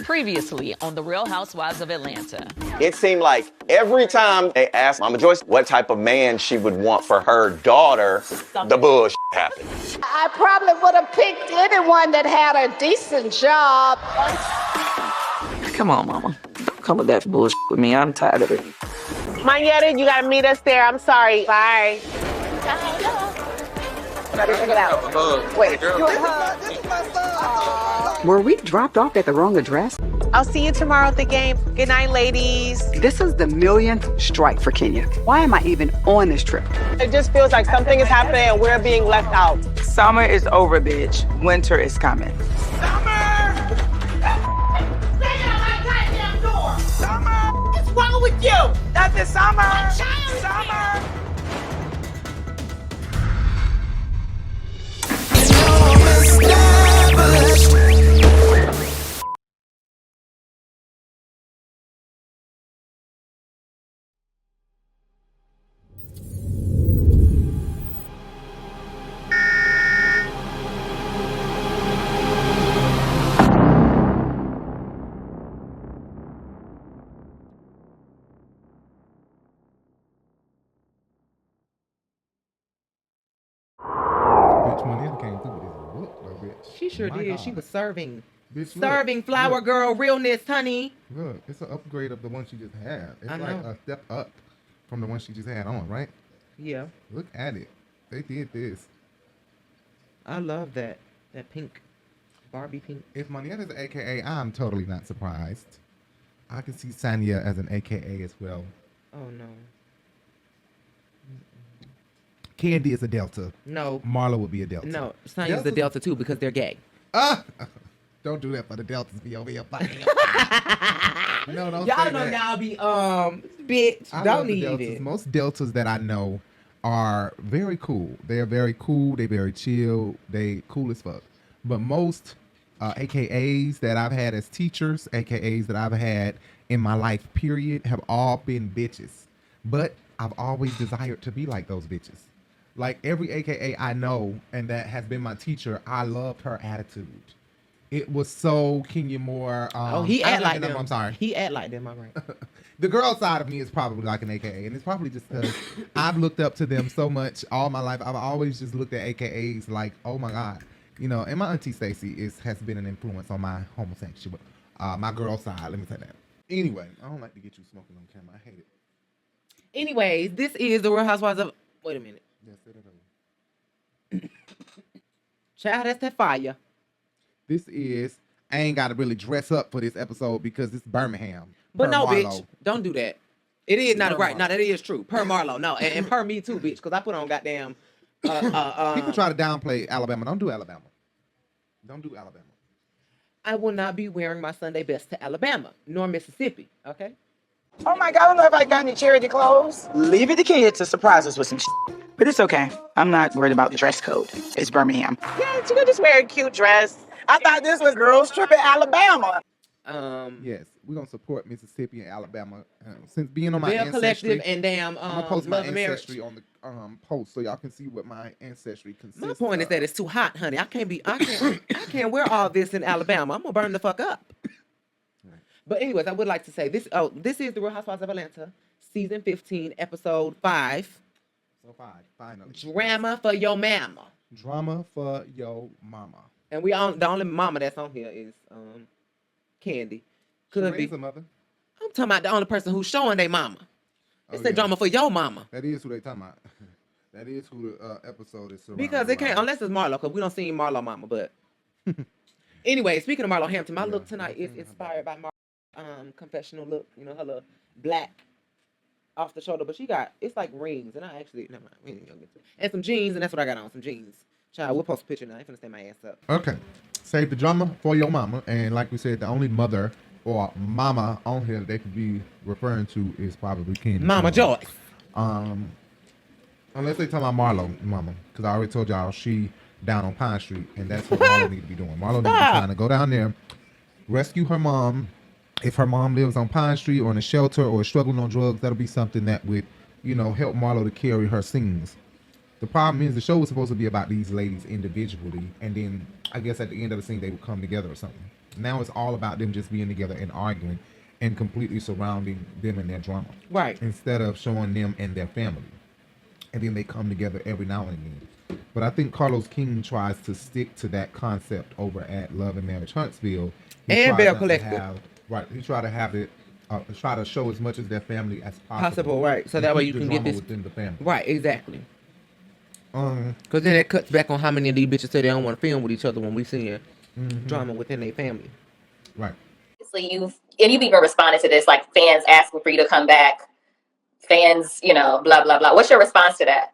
Previously on The Real Housewives of Atlanta. It seemed like every time they asked Mama Joyce what type of man she would want for her daughter, the bullshit happened. I probably would have picked anyone that had a decent job. Come on, Mama. Don't come with that bullshit with me. I'm tired of it. Mayetta, you gotta meet us there. I'm sorry. Bye. Wait, Were we dropped off at the wrong address? I'll see you tomorrow at the game. Good night, ladies. This is the millionth strike for Kenya. Why am I even on this trip? It just feels like something is happening and we're being left out. Summer is over, bitch. Winter is coming. Summer! Bang on my goddamn door! Summer! What's wrong with you? Nothing, Summer! Summer! She sure did. God. She was serving. Bitch, serving look, flower look. girl realness, honey. Look, it's an upgrade of the one she just had. It's I like know. a step up from the one she just had on, right? Yeah. Look at it. They did this. I love that. That pink. Barbie pink. If Monette is an AKA, I'm totally not surprised. I can see Tanya as an AKA as well. Oh, no. Kandi is a Delta. No. Marlo would be a Delta. No. Tanya's the Delta, too, because they're gay. Don't do that for the Deltas be over here fighting. No, don't y'all say know that. y'all be, bitch, I don't love the need Deltas. it. Most Deltas that I know are very cool. They're very cool. They're very chill. They cool as fuck. But most AKAs that I've had as teachers, AKAs that I've had in my life, period, have all been bitches. But I've always desired to be like those bitches. Like every AKA I know and that has been my teacher, I loved her attitude. It was so Kenya Moore. He act like them. I'm sorry. He act like them, all right. The girl side of me is probably like an AKA, and it's probably just because I've looked up to them so much all my life. I've always just looked at AKAs like, oh my God. You know, and my auntie Stacy has been an influence on my homosexual, my girl side. Let me say that. Anyway, I don't like to get you smoking on camera. I hate it. Anyways, this is the Real Housewives of... Wait a minute. Yes, it Child, that's that fire. This is... I ain't got to really dress up for this episode because it's Birmingham. But per no, Marlo. bitch. Don't do that. It is not Per right. Marlo. No, that is true. Per Marlo. No, and per me too, bitch. Because I put on goddamn... People try to downplay Alabama. Don't do Alabama. Don't do Alabama. I will not be wearing my Sunday best to Alabama, nor Mississippi, okay? Oh my God, I don't know if I got any charity clothes. Leave it to kids to surprise us with some shit. But it's okay. I'm not worried about the dress code. It's Birmingham. Yeah, you could just wear a cute dress. I thought this was girls trip in Alabama. Yes, we're going to support Mississippi and Alabama. Since being on my Bell ancestry, Collective and damn I'm going to post my Love and Marriage. ancestry on the post so y'all can see what my ancestry consists My point is of. that it's too hot, honey. I can't wear all this in Alabama. I'm gonna burn the fuck up. But anyways, I would like to say this. Oh, this is the Real Housewives of Atlanta, season 15, episode 5. So finally. Drama for your mama. Drama for your mama. And we all the only mama that's on here is Kandi. Could She be. raised a mother. I'm talking about the only person who's showing their mama. It's the drama for your mama. That is who they talking about. That is who the episode is surrounded Because it can't, around. unless it's Marlo, because we don't see Marlo mama. But anyway, speaking of Marlo Hampton, my look tonight is inspired by Marlo's confessional look. You know, her little black off the shoulder, but she got, it's like rings, and I actually, never mind, we ain't gonna get to it. And some jeans, and that's what I got on, some jeans. Child, we'll post a picture now. I ain't finna stand my ass up. Okay. Save the drama for your mama. And like we said, the only mother or mama on here they could be referring to is probably Kandi. Mama Joyce. Unless they talking about Marlo mama. Because I already told y'all she down on Pine Street. And that's what Marlo need to be doing. Marlo need to be trying to go down there, rescue her mom. If her mom lives on Pine Street or in a shelter or is struggling on drugs, that'll be something that would, you know, help Marlo to carry her scenes. The problem is the show was supposed to be about these ladies individually, and then I guess at the end of the scene they would come together or something. Now it's all about them just being together and arguing and completely surrounding them and their drama. Right. Instead of showing them and their family. And then they come together every now and again. But I think Carlos King tries to stick to that concept over at Love and Marriage Huntsville. And Bell Collective. He tried to have it, try to show as much of their family as possible. Right. So that way you the can get this within the family. Right, exactly. Because then it cuts back on how many of these bitches say they don't want to film with each other when we seeing drama within their family. Right. Obviously, you've even responded to this, like fans asking for you to come back, fans, you know, blah blah blah. What's your response to that?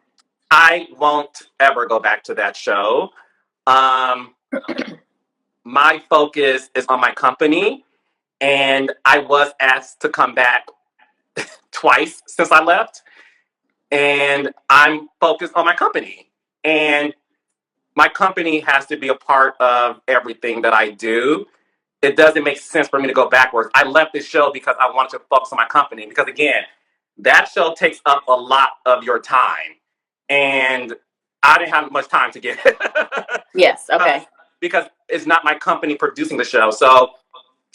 I won't ever go back to that show. My focus is on my company, and I was asked to come back twice since I left, and I'm focused on my company. And my company has to be a part of everything that I do. It doesn't make sense for me to go backwards. I left this show because I wanted to focus on my company. Because again, that show takes up a lot of your time. And I didn't have much time to get it. Yes, okay. Because it's not my company producing the show. So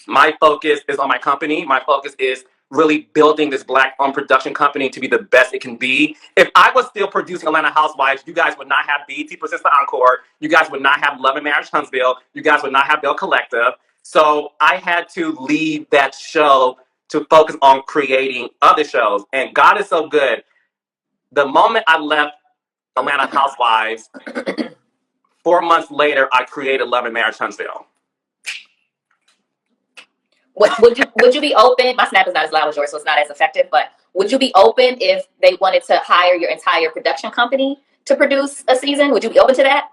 my focus is on my company. My focus is really building this Black-owned production company to be the best it can be. If I was still producing Atlanta Housewives, you guys would not have BET Presents the Encore. You guys would not have Love and Marriage Huntsville. You guys would not have Bell Collective. So I had to leave that show to focus on creating other shows. And God is so good. The moment I left Atlanta Housewives, 4 months later, I created Love and Marriage Huntsville. Would you be open? My snap is not as loud as yours, so it's not as effective. But would you be open if they wanted to hire your entire production company to produce a season? Would you be open to that?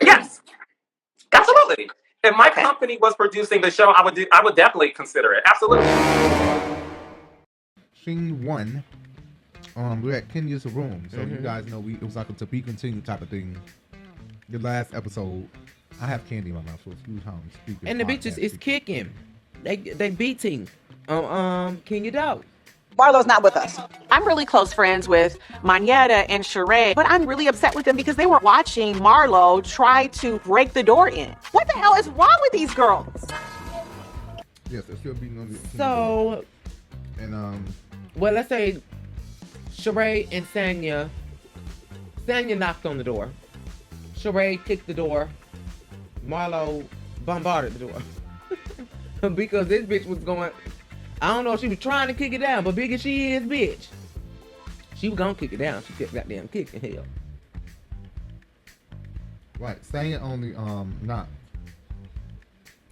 Yes, absolutely. If my company was producing the show, I would definitely consider it. Absolutely. Scene 1. We're at Kenya's room, so you guys know it was like a to be continued type of thing. The last episode, I have candy in my mouth, so excuse how I'm speaking. And the bitches is kicking. They beating. Kenya Dog. Marlo's not with us. I'm really close friends with Monyetta and Sheree, but I'm really upset with them because they were watching Marlo try to break the door in. What the hell is wrong with these girls? Yes, they're still beating on the So, and well, let's say Sheree and Tanya knocked on the door. Sheree kicked the door. Marlo bombarded the door. Because this bitch was going, I don't know if she was trying to kick it down, but big as she is, bitch, she was gonna kick it down. She kept goddamn kicking hell. Right, Tanya only knocked.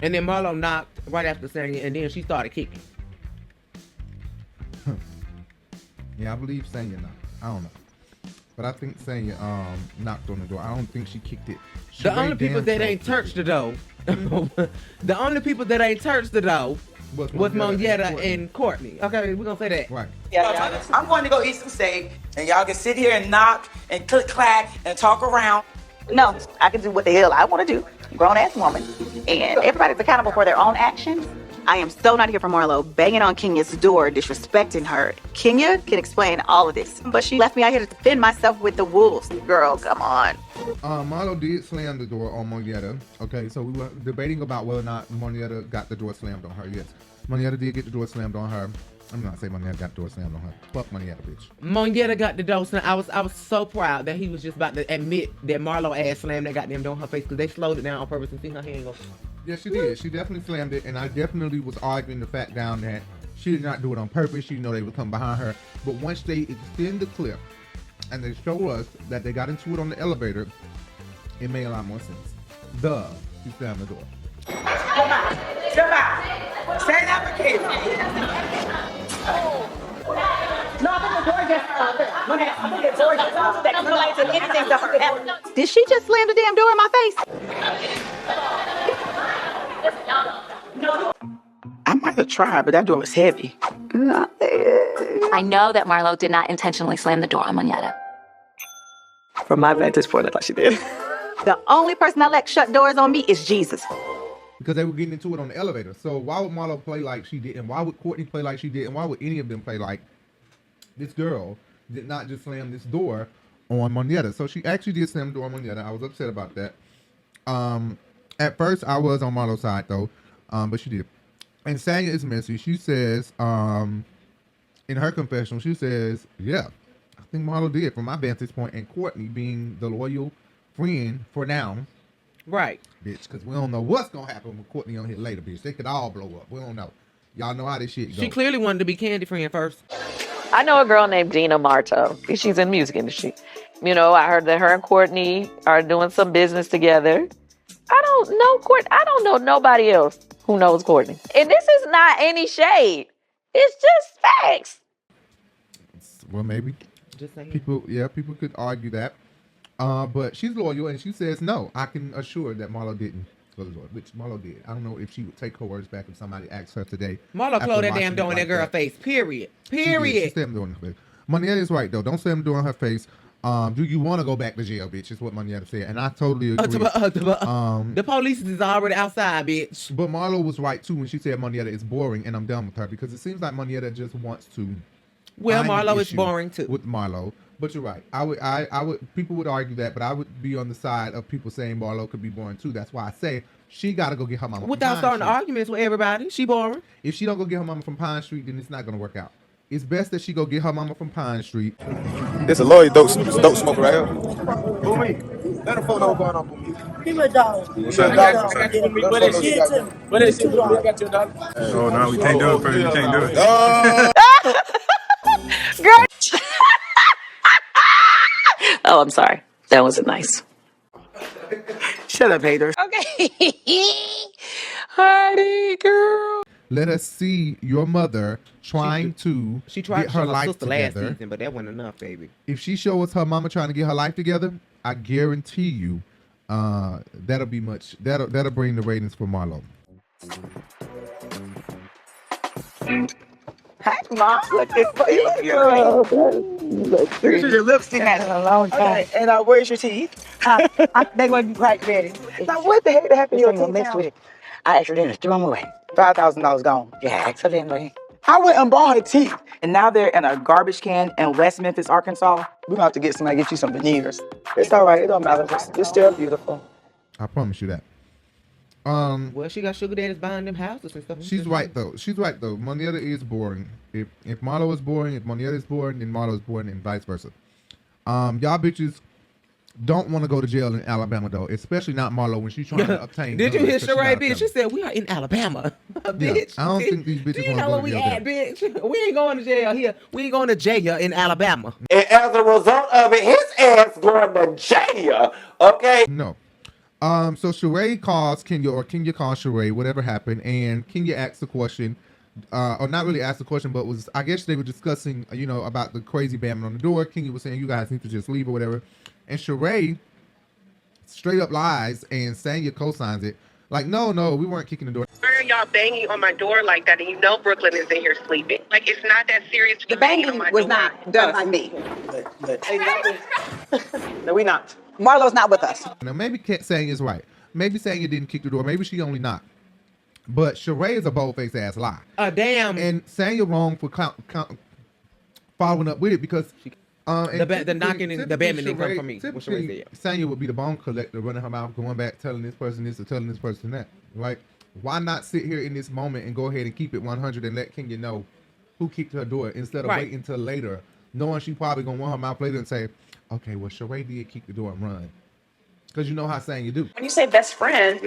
And then Marlo knocked right after Tanya, and then she started kicking. Yeah, I believe Tanya knocked. I don't know. But I think Tanya knocked on the door. I don't think she kicked it. The only people that ain't touched the door, the only people that ain't touched the door was Monyetta and Courtney. Okay, we're gonna say that. Right. Yeah, I'm going to go eat some steak, and y'all can sit here and knock and click clack and talk around. No, I can do what the hell I want to do. Grown ass woman. And everybody's accountable for their own actions. I am so not here for Marlo banging on Kenya's door, disrespecting her. Kenya can explain all of this, but she left me out here to defend myself with the wolves. Girl, come on. Marlo did slam the door on Monyetta. Okay, so we were debating about whether or not Monyetta got the door slammed on her. Yes, Monyetta did get the door slammed on her. I'm not saying Monyetta got the door slammed on her. Fuck Monyetta, bitch. Monyetta got the door slammed. I was so proud that he was just about to admit that Marlo ass slammed that goddamn door on her face because they slowed it down on purpose and see her hand go. Yeah, she did. She definitely slammed it, and I definitely was arguing the fact down that she did not do it on purpose. She didn't know they would come behind her. But once they extend the clip and they show us that they got into it on the elevator, it made a lot more sense. She slammed the door. Goodbye. Stand up and kiss. No, I think the door just Did she just slam the damn door in my face? I might have tried, but that door was heavy. I know that Marlo did not intentionally slam the door on Monyetta. From my vantage point, I thought she did. The only person I let shut doors on me is Jesus. Because they were getting into it on the elevator. So why would Marlo play like she did? And why would Courtney play like she did? And why would any of them play like this girl did not just slam this door on Monyetta? So she actually did slam the door on Monyetta. I was upset about that. At first, I was on Marlo's side, though. But she did. And Sanya is messy. She says, in her confessional, she says, yeah, I think Marlo did from my vantage point, and Courtney being the loyal friend for now. Right. Bitch, because we don't know what's going to happen with Courtney on here later, bitch. They could all blow up. We don't know. Y'all know how this shit goes. She clearly wanted to be Kandi friend first. I know a girl named Dina Marto. She's in the music industry. You know, I heard that her and Courtney are doing some business together. I don't know Courtney. I don't know nobody else who knows Courtney. And this is not any shade. It's just facts. Well, maybe. Just saying. People could argue that. But she's loyal, and she says, no, I can assure that Marlo didn't go to the door, which Marlo did. I don't know if she would take her words back if somebody asked her today. Marlo closed that damn door in that girl's face. Period. She slammed the door in her face. Monietta is right, though. Don't slam the door in her face. Do you want to go back to jail, bitch? Is what Monietta said. And I totally agree. The police is already outside, bitch. But Marlo was right, too, when she said Monietta is boring, and I'm done with her, because it seems like Monietta just wants to... Well, Marlo is boring, too. With Marlo. But you're right. I would. People would argue that, but I would be on the side of people saying Marlo could be boring too. That's why I say she got to go get her mama. Without starting arguments with everybody, she boring. If she don't go get her mama from Pine Street, then it's not gonna work out. It's best that she go get her mama from Pine Street. This a lawyer dope smoker right here. Who me? Let the phone know what's going on for me. Give me a dollar. What is it? I got your dollar. Oh no, we can't do it for you. We can't do it. Girl. Oh, I'm sorry. That wasn't nice. Shut up, haters. Okay. Heidi, girl. Let us see your mother trying to tried get to show her life sister together. last season, but that wasn't enough, baby. If she show us her mama trying to get her life together, I guarantee you, that'll be much. That'll bring the ratings for Marlo. Hi, Mom. Look at you. Your lipstick has a long time. Okay, and where's your teeth? They going to be quite ready. Now, what the heck happened to your teeth now? I accidentally threw them away. $5,000 gone. Yeah, accidentally. I went and bought her teeth, and now they're in a garbage can in West Memphis, Arkansas. We're gonna have to get you some veneers. It's all right. It don't matter. It's still beautiful. I promise you that. Well, she got sugar daddies buying them houses and stuff. She's right though. Monietta is boring. If Marlo is boring, if Monietta is boring, then Marlo is boring, and vice versa. Y'all bitches don't want to go to jail in Alabama though, especially not Marlo when she's trying to obtain. Did you hear Sheree, bitch? She said we are in Alabama, bitch. I don't think these bitches Do you want to know go where to we jail at, there. bitch? We ain't going to jail here. We ain't going to jail in Alabama. And as a result of it, his ass going to jail. Okay. No. So Sheree calls Kenya, or Kenya calls Sheree, whatever happened, and Kenya asked a question, or not really asked a question, but I guess they were discussing, about the crazy banging on the door. Kenya was saying, you guys need to just leave or whatever. And Sheree straight up lies, and Sanya co-signs it. Like, no, we weren't kicking the door. Why are y'all banging on my door like that? And you know Brooklyn is in here sleeping. Like, it's not that serious. The banging was not done by me. No, we not. Marlo's not with us. Now, maybe Sanya's right. Maybe Sanya didn't kick the door. Maybe she only knocked. But Sheree is a bold-faced ass lie. Damn. And Sanya wrong for following up with it because... the knocking and the banging didn't come from me. Sanya would be the bone collector, running her mouth, going back, telling this person this or telling this person that. Like, why not sit here in this moment and go ahead and keep it 100 and let Kenya know who kicked her door instead of waiting until later, knowing she probably gonna run her mouth later and say, okay, well, Sheree did kick the door and run. Because you know how Sanya do. When you say best friend,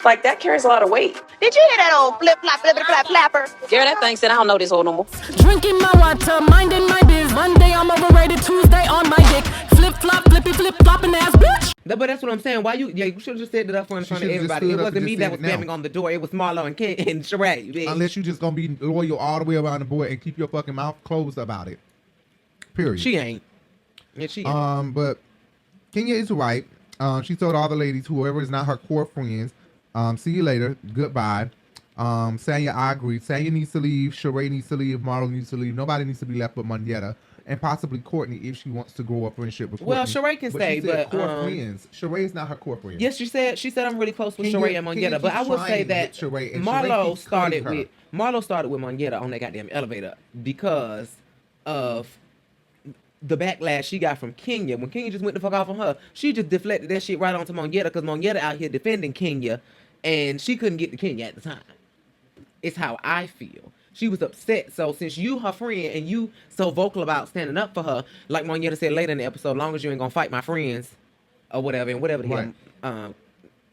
like that carries a lot of weight. Did you hear that old flip-flop, flip-flop, flapper? Girl, that thing said I don't know this whole no more. Drinking my water, minding my biz. Monday I'm overrated, Tuesday on my dick. Flip-flop, flippy, flip-flopping ass bitch. But that's what I'm saying. Why you should have just said it up front in front of everybody. It wasn't me that was spamming on the door. It was Marlo and Sheree. Bitch. Unless you just gonna be loyal all the way around the board and keep your fucking mouth closed about it. Period. She ain't. Yeah, she ain't. But Kenya is right. She told all the ladies, whoever is not her core friends, see you later. Goodbye. Sanya, I agree. Sanya needs to leave. Sheree needs to leave. Marlo needs to leave. Nobody needs to be left but Monietta. And possibly Courtney if she wants to grow a friendship with Courtney. Well, Sheree can stay, but core friends. Sheree is not her core friend. Yes, she said I'm really close with Sheree and Monietta. But I will say that Marlo started with Monietta on that goddamn elevator because of the backlash she got from Kenya. When Kenya just went the fuck off on her, she just deflected that shit right onto Monietta because Monietta out here defending Kenya, and she couldn't get to Kenya at the time. It's how I feel. She was upset. So since you her friend and you so vocal about standing up for her, like Monietta said later in the episode, long as you ain't gonna fight my friends or whatever, and whatever the hell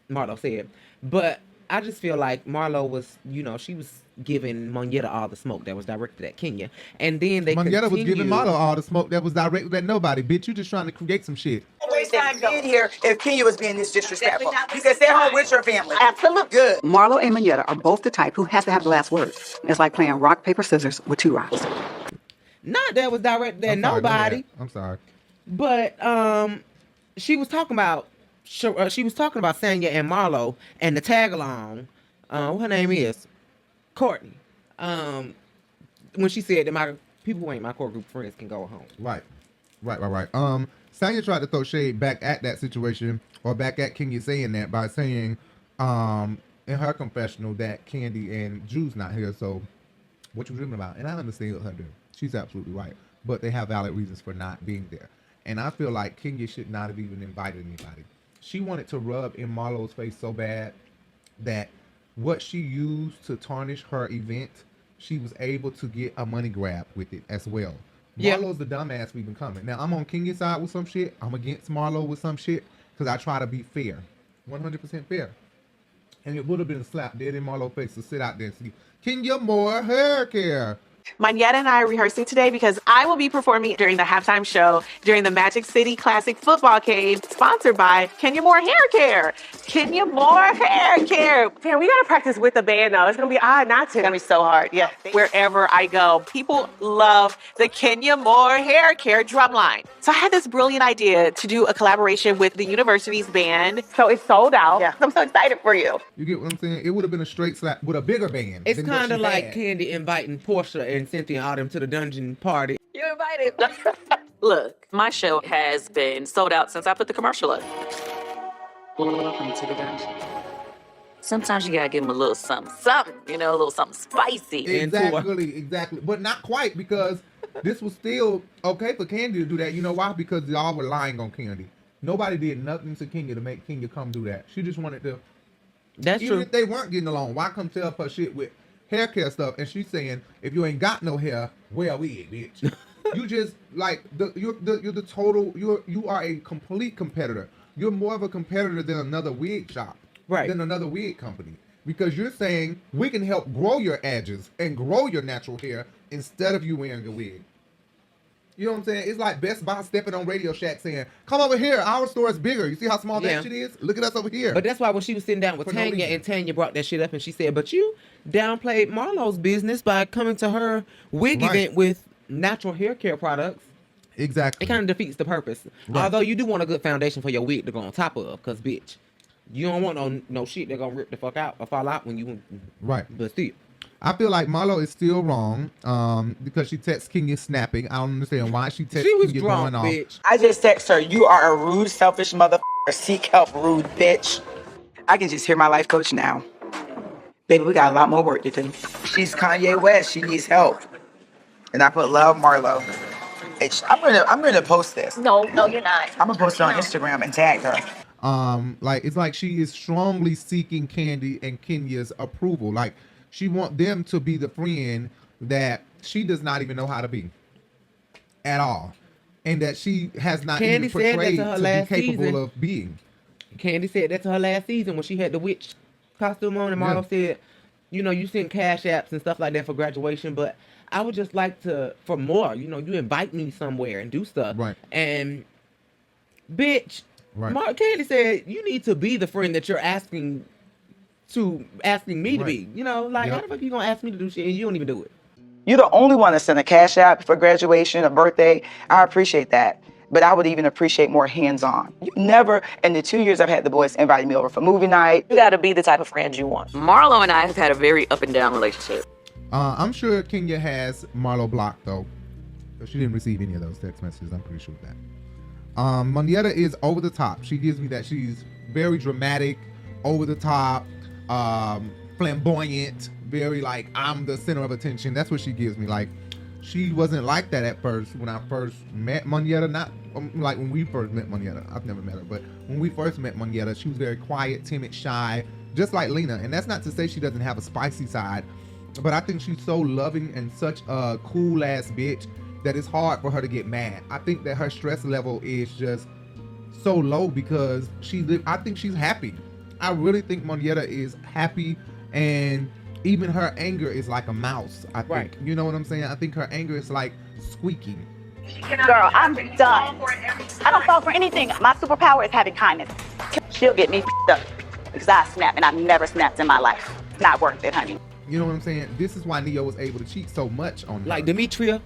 Marlo said. But I just feel like Marlo was, she was giving Monietta all the smoke that was directed at Kenya. And then Monietta was giving Marlo all the smoke that was directed at nobody. Bitch, you just trying to create some shit. Waste time being here if Kenya was being this disrespectful. You can stay home with your family. Absolutely. Good. Marlo and Monietta are both the type who has to have the last word. It's like playing rock, paper, scissors with 2 rocks. Not that was directed at nobody. I'm sorry. But she was talking about Sanya and Marlo and the tag along. What her name is? Courtney. When she said that my people who ain't my core group friends can go home. Right. Sanya tried to throw shade back at that situation, or back at Kenya saying that by saying in her confessional that Kandi and Drew's not here, so what you dreaming about? And I understand what her doing. She's absolutely right. But they have valid reasons for not being there. And I feel like Kenya should not have even invited anybody. She wanted to rub in Marlo's face so bad that what she used to tarnish her event, she was able to get a money grab with it as well. Yeah. Marlo's the dumbass we've been coming. Now, I'm on Kenya's side with some shit. I'm against Marlo with some shit because I try to be fair. 100% fair. And it would have been a slap dead in Marlo's face to sit out there and see Kenya more hair care. Monietta and I are rehearsing today because I will be performing during the halftime show during the Magic City Classic Football Cave, sponsored by Kenya Moore Hair Care. Kenya Moore Hair Care. Damn, we gotta practice with the band though. It's gonna be odd not to. It's gonna be so hard. Yeah. Wherever I go, people love the Kenya Moore Hair Care drumline. So I had this brilliant idea to do a collaboration with the university's band. So it's sold out. Yeah. I'm so excited for you. You get what I'm saying? It would have been a straight slap with a bigger band. It's kind of like Kandi inviting Porsha and Cynthia and all them to the dungeon party. You're invited. Look, my show has been sold out since I put the commercial up. Welcome to the dungeon. Sometimes you gotta give them a little something, a little something spicy. Exactly. But not quite, because this was still okay for Kandi to do that. You know why? Because y'all were lying on Kandi. Nobody did nothing to Kenya to make Kenya come do that. She just wanted to. That's even true. If they weren't getting along, why come tell her shit with hair care stuff? And she's saying, if you ain't got no hair, wear a wig, bitch. You just like you're the total. You are a complete competitor. You're more of a competitor than another wig shop, right? Than another wig company, because you're saying we can help grow your edges and grow your natural hair instead of you wearing a wig. You know what I'm saying? It's like Best Buy stepping on Radio Shack saying, "Come over here. Our store is bigger. You see how small that shit is? Look at us over here." But that's why when she was sitting down with Tanya, and Tanya brought that shit up, and she said, "But you downplayed Marlo's business by coming to her wig event with natural hair care products." Exactly. It kind of defeats the purpose. Right. Although you do want a good foundation for your wig to go on top of, because bitch, you don't want no shit that gonna rip the fuck out or fall out when you But still. I feel like Marlo is still wrong because she texts Kenya snapping. I don't understand why she texts Kenya going off. Bitch. I just text her, "You are a rude, selfish motherfucker. Seek help, rude bitch." I can just hear my life coach now. Baby, we got a lot more work to do. She's Kanye West. She needs help. And I put love Marlo. I'm gonna post this. No, you're not. I'm gonna post it on Instagram and tag her. It's like she is strongly seeking Kandi and Kenya's approval. Like, she want them to be the friend that she does not even know how to be at all, and that she has not even portrayed to be capable of being. Kandi said that to her last season when she had the witch costume on, and Marlo said, you send cash apps and stuff like that for graduation, but I would just like for more. You invite me somewhere and do stuff. Right. And bitch, Kandi said you need to be the friend that you're asking me to be. How the fuck you gonna ask me to do shit and you don't even do it? You're the only one that sent a cash app for graduation, a birthday. I appreciate that. But I would even appreciate more hands-on. You never, in the 2 years I've had the boys inviting me over for movie night. You gotta be the type of friend you want. Marlo and I have had a very up and down relationship. I'm sure Kenya has Marlo blocked though. She didn't receive any of those text messages. I'm pretty sure of that. Monietta is over the top. She gives me that she's very dramatic, over the top, flamboyant, very like I'm the center of attention. That's what she gives me. Like, she wasn't like that at first when I first met Monietta. Not like when we first met Monietta. I've never met her, but when we first met Monietta, she was very quiet, timid, shy, just like Lena. And that's not to say she doesn't have a spicy side, but I think she's so loving and such a cool ass bitch that it's hard for her to get mad. I think that her stress level is just so low because I think she's happy. I really think Monietta is happy, and even her anger is like a mouse, I think. Right. You know what I'm saying? I think her anger is like squeaking. Girl, I'm done. I don't fall for anything. My superpower is having kindness. She'll get me f***ed up because I snap, and I've never snapped in my life. It's not worth it, honey. You know what I'm saying? This is why Neo was able to cheat so much on her. Like Demetria.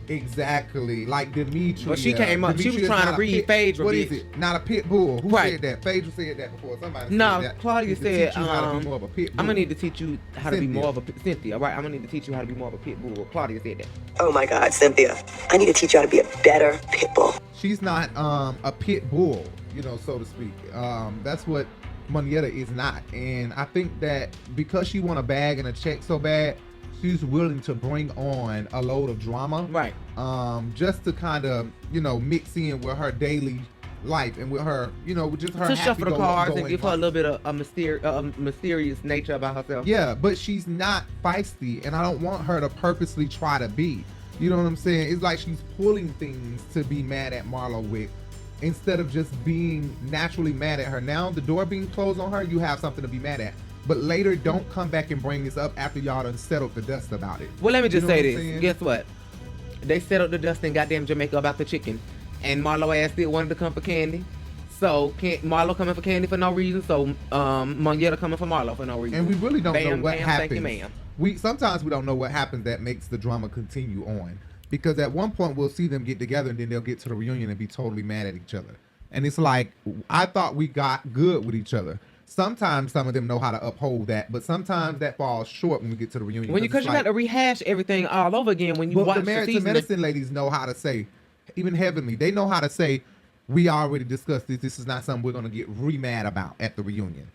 Exactly, like Demetria. But she came up. She was Demetria's trying to not a read pit- Phaedra. What bitch. is it? Not a pit bull. Who Right. said that? Phaedra said that before. Somebody No, said that. Claudia Need to said, teach you how to be more of a pit bull. I'm gonna need to teach you how to be Cynthia. more of a Cynthia. Right? I'm gonna need to teach you how to be more of a pit bull. Claudia said that. Oh my God, Cynthia. I need to teach you how to be a better pit bull. She's not a pit bull, you know, so to speak. That's what Monietta is not. And I think that because she want a bag and a check so bad, she's willing to bring on a load of drama. Right. Just to kind of, you know, mix in with her daily life and with her, you know, with just her To shuffle the cards and give her a life. little bit of a mysterious nature about herself. Yeah, but she's not feisty, and I don't want her to purposely try to be. You know what I'm saying? It's like she's pulling things to be mad at Marlo with, instead of just being naturally mad at her. Now the door being closed on her, you have something to be mad at. But later, don't come back and bring this up after y'all done settled the dust about it. Well, let me just You know say what I'm this. saying? Guess what? They settled the dust in goddamn Jamaica about the chicken, and Marlo ass still wanted to come for Kandi. So Marlo coming for Kandi for no reason. So Monietta coming for Marlo for no reason. And we really don't know what Thank you, happens. ma'am. Sometimes we don't know what happens that makes the drama continue on. Because at one point we'll see them get together and then they'll get to the reunion and be totally mad at each other. And it's like, I thought we got good with each other. Sometimes some of them know how to uphold that, but sometimes that falls short when we get to the reunion. Because you got to rehash everything all over again when you But watch the the Married to season. Medicine ladies know how to say, even Heavenly, they know how to say, we already discussed this. This is not something we're going to get re-mad about at the reunion.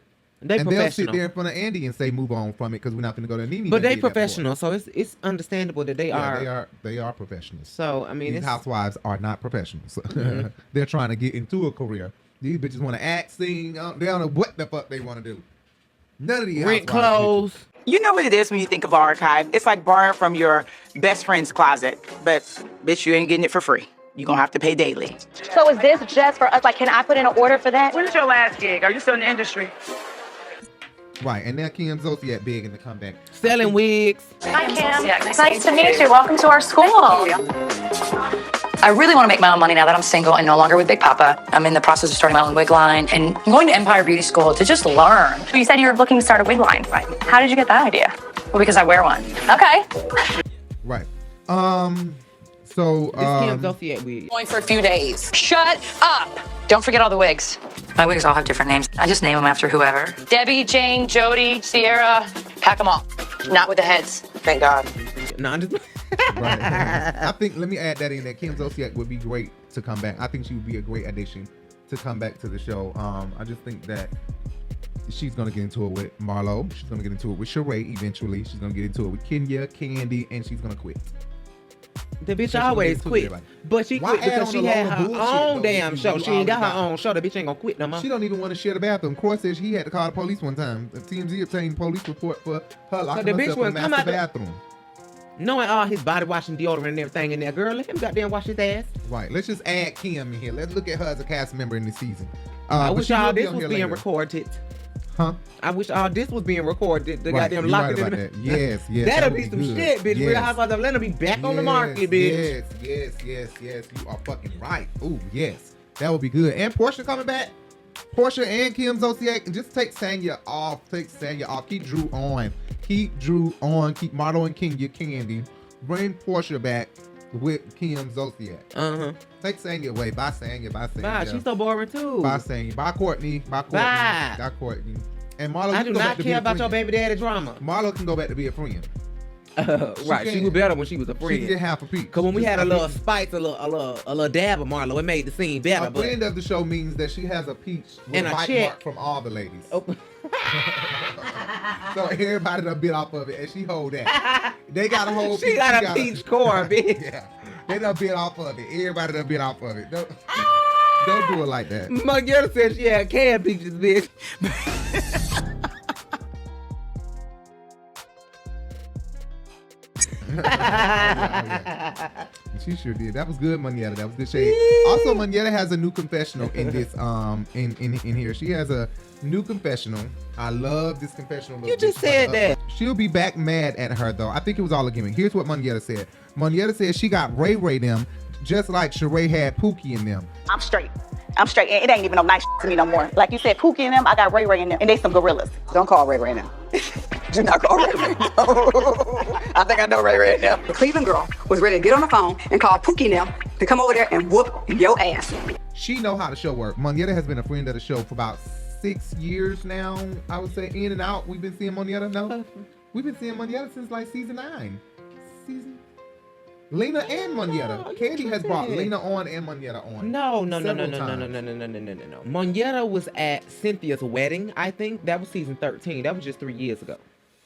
And they'll sit professional. there in front of Andy and say, move on from it because we're not going to go to Nene. But they professional, so it's understandable that they are. They are professionals. So I mean, these housewives are not professionals. They're trying to get into a career. These bitches want to act, sing. They don't know what the fuck they want to do. None of these Rent housewives clothes. You know what it is when you think of archive? It's like borrowing from your best friend's closet. But, bitch, you ain't getting it for free. You're going to have to pay daily. So is this just for us? Like, can I put in an order for that? When's your last gig? Are you still in the industry? Right, and now Kim Zolciak big in the comeback. Selling wigs. Hi, Kim. Nice to meet you. Welcome to our school. I really want to make my own money now that I'm single and no longer with Big Papa. I'm in the process of starting my own wig line and I'm going to Empire Beauty School to just learn. You said you were looking to start a wig line. Right. How did you get that idea? Well, because I wear one. Okay. Right. So Kim Zolciak wig. Going for a few days. Shut up. Don't forget all the wigs. My wigs all have different names. I just name them after whoever. Debbie, Jane, Jody, Sierra. Pack them all. Not with the heads. Thank God. No, I'm just... Right. I think, let me add that in, that Kim Zolciak would be great to come back. I think she would be a great addition to come back to the show. I just think that she's going to get into it with Marlo. She's going to get into it with Sheree eventually. She's going to get into it with Kenya, Kandi, and she's going to quit. The bitch So she always gonna get quit. into it, But she Why quit add because on she a had load of her bullshit, own though, damn if show. you She ain't got her already own show. The bitch ain't gonna quit no more. She don't even want to share the bathroom. Croy says he had to call the police one time. The TMZ obtained police report for her locking the bitch herself in wouldn't the come master out the- bathroom. Knowing all his body washing deodorant and everything in there, girl, let him goddamn wash his ass. Right. Let's just add Kim in here. Let's look at her as a cast member in this season. I but wish she all will be this on was here being later. recorded. Huh? I wish all this was being recorded. The Right, goddamn you lock right it in. about that. Yes, yes, That'll that be would some be good. shit, bitch. Real Yes. Housewives of Atlanta be back on the market, bitch. Yes. You are fucking right. Ooh, yes. That would be good. And Porsha coming back. Porsha and Kim Zolciak. And just take Tanya off. Keep Drew on. Keep Marlo and Kenya Kandi. Bring Porsha back with Kim Zolciak. Take Tanya away. Bye, Tanya. Bye. She's so boring too. Bye, Tanya. Bye, Courtney. Bye. Courtney. And Marlo, I you do can go back not to be care a about your friend. baby daddy drama. Marlo can go back to be a friend. Right, she was better when she was a friend. She can get half a piece. Cause when we had a little spice, a little dab of Marlo, it made the scene better. A friend of the show means that she has a peach with And a a bite check. mark from all the ladies. So everybody done bit off of it, and she hold that. They got a whole. She got a peach core, bitch. Yeah, they done bit off of it. Everybody done bit off of it. Don't do it like that. My girl said she had canned peaches, bitch. She sure did. That was good, Moneta. That was good shade. Also, Moneta has a new confessional in this in here. She has a new confessional. I love this confessional. You just said that. She'll be back mad at her though. I think it was all a gimmick. Here's what Moneta said. Moneta said she got RHOA them just like Sheree had Pookie in them. I'm straight. It ain't even no nice to me no more. Like you said, Pookie in them, I got RHOA in them, and they some gorillas. Don't call Ray now. Do not call Ray. I think I know Ray now. The Cleveland girl was ready to get on the phone and call Pookie now to come over there and whoop your ass. She know how the show work. Moneta has been a friend of the show for about 6 years now. I would say in and out. We've been seeing Moneta. No, we've been seeing Moneta since like season 9. Lena and Moneta. Kandi has brought Lena on and Moneta on. No. several times. Moneta was at Cynthia's wedding, I think. That was season 13. That was just 3 years ago.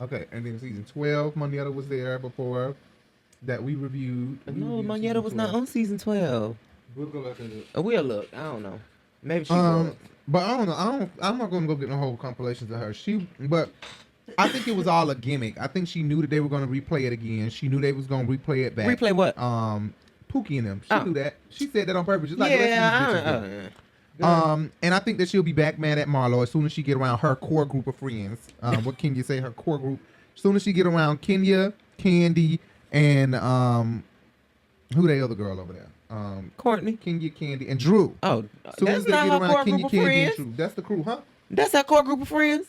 Okay, and then season 12, Moneta was there before that we reviewed. No, Moneta was not on season 12. We'll go back and look. We'll look. I don't know. Maybe she was. But I don't know. I'm not going to go get the whole compilations of her. But I think it was all a gimmick. I think she knew that they were going to replay it again. She knew they was going to replay it back. Replay what? Pookie and them. She knew that. She said that on purpose. Just like yeah. And I think that she'll be back mad at Marlo as soon as she get around her core group of friends. What Kenya say? Her core group. As soon as she get around Kenya, Kandi, and who the other girl over there? Courtney, Kenya, Kandi, and Drew. Oh, soon as they get around Kenya, Kandi, and Drew. That's the crew, huh? That's her core group of friends.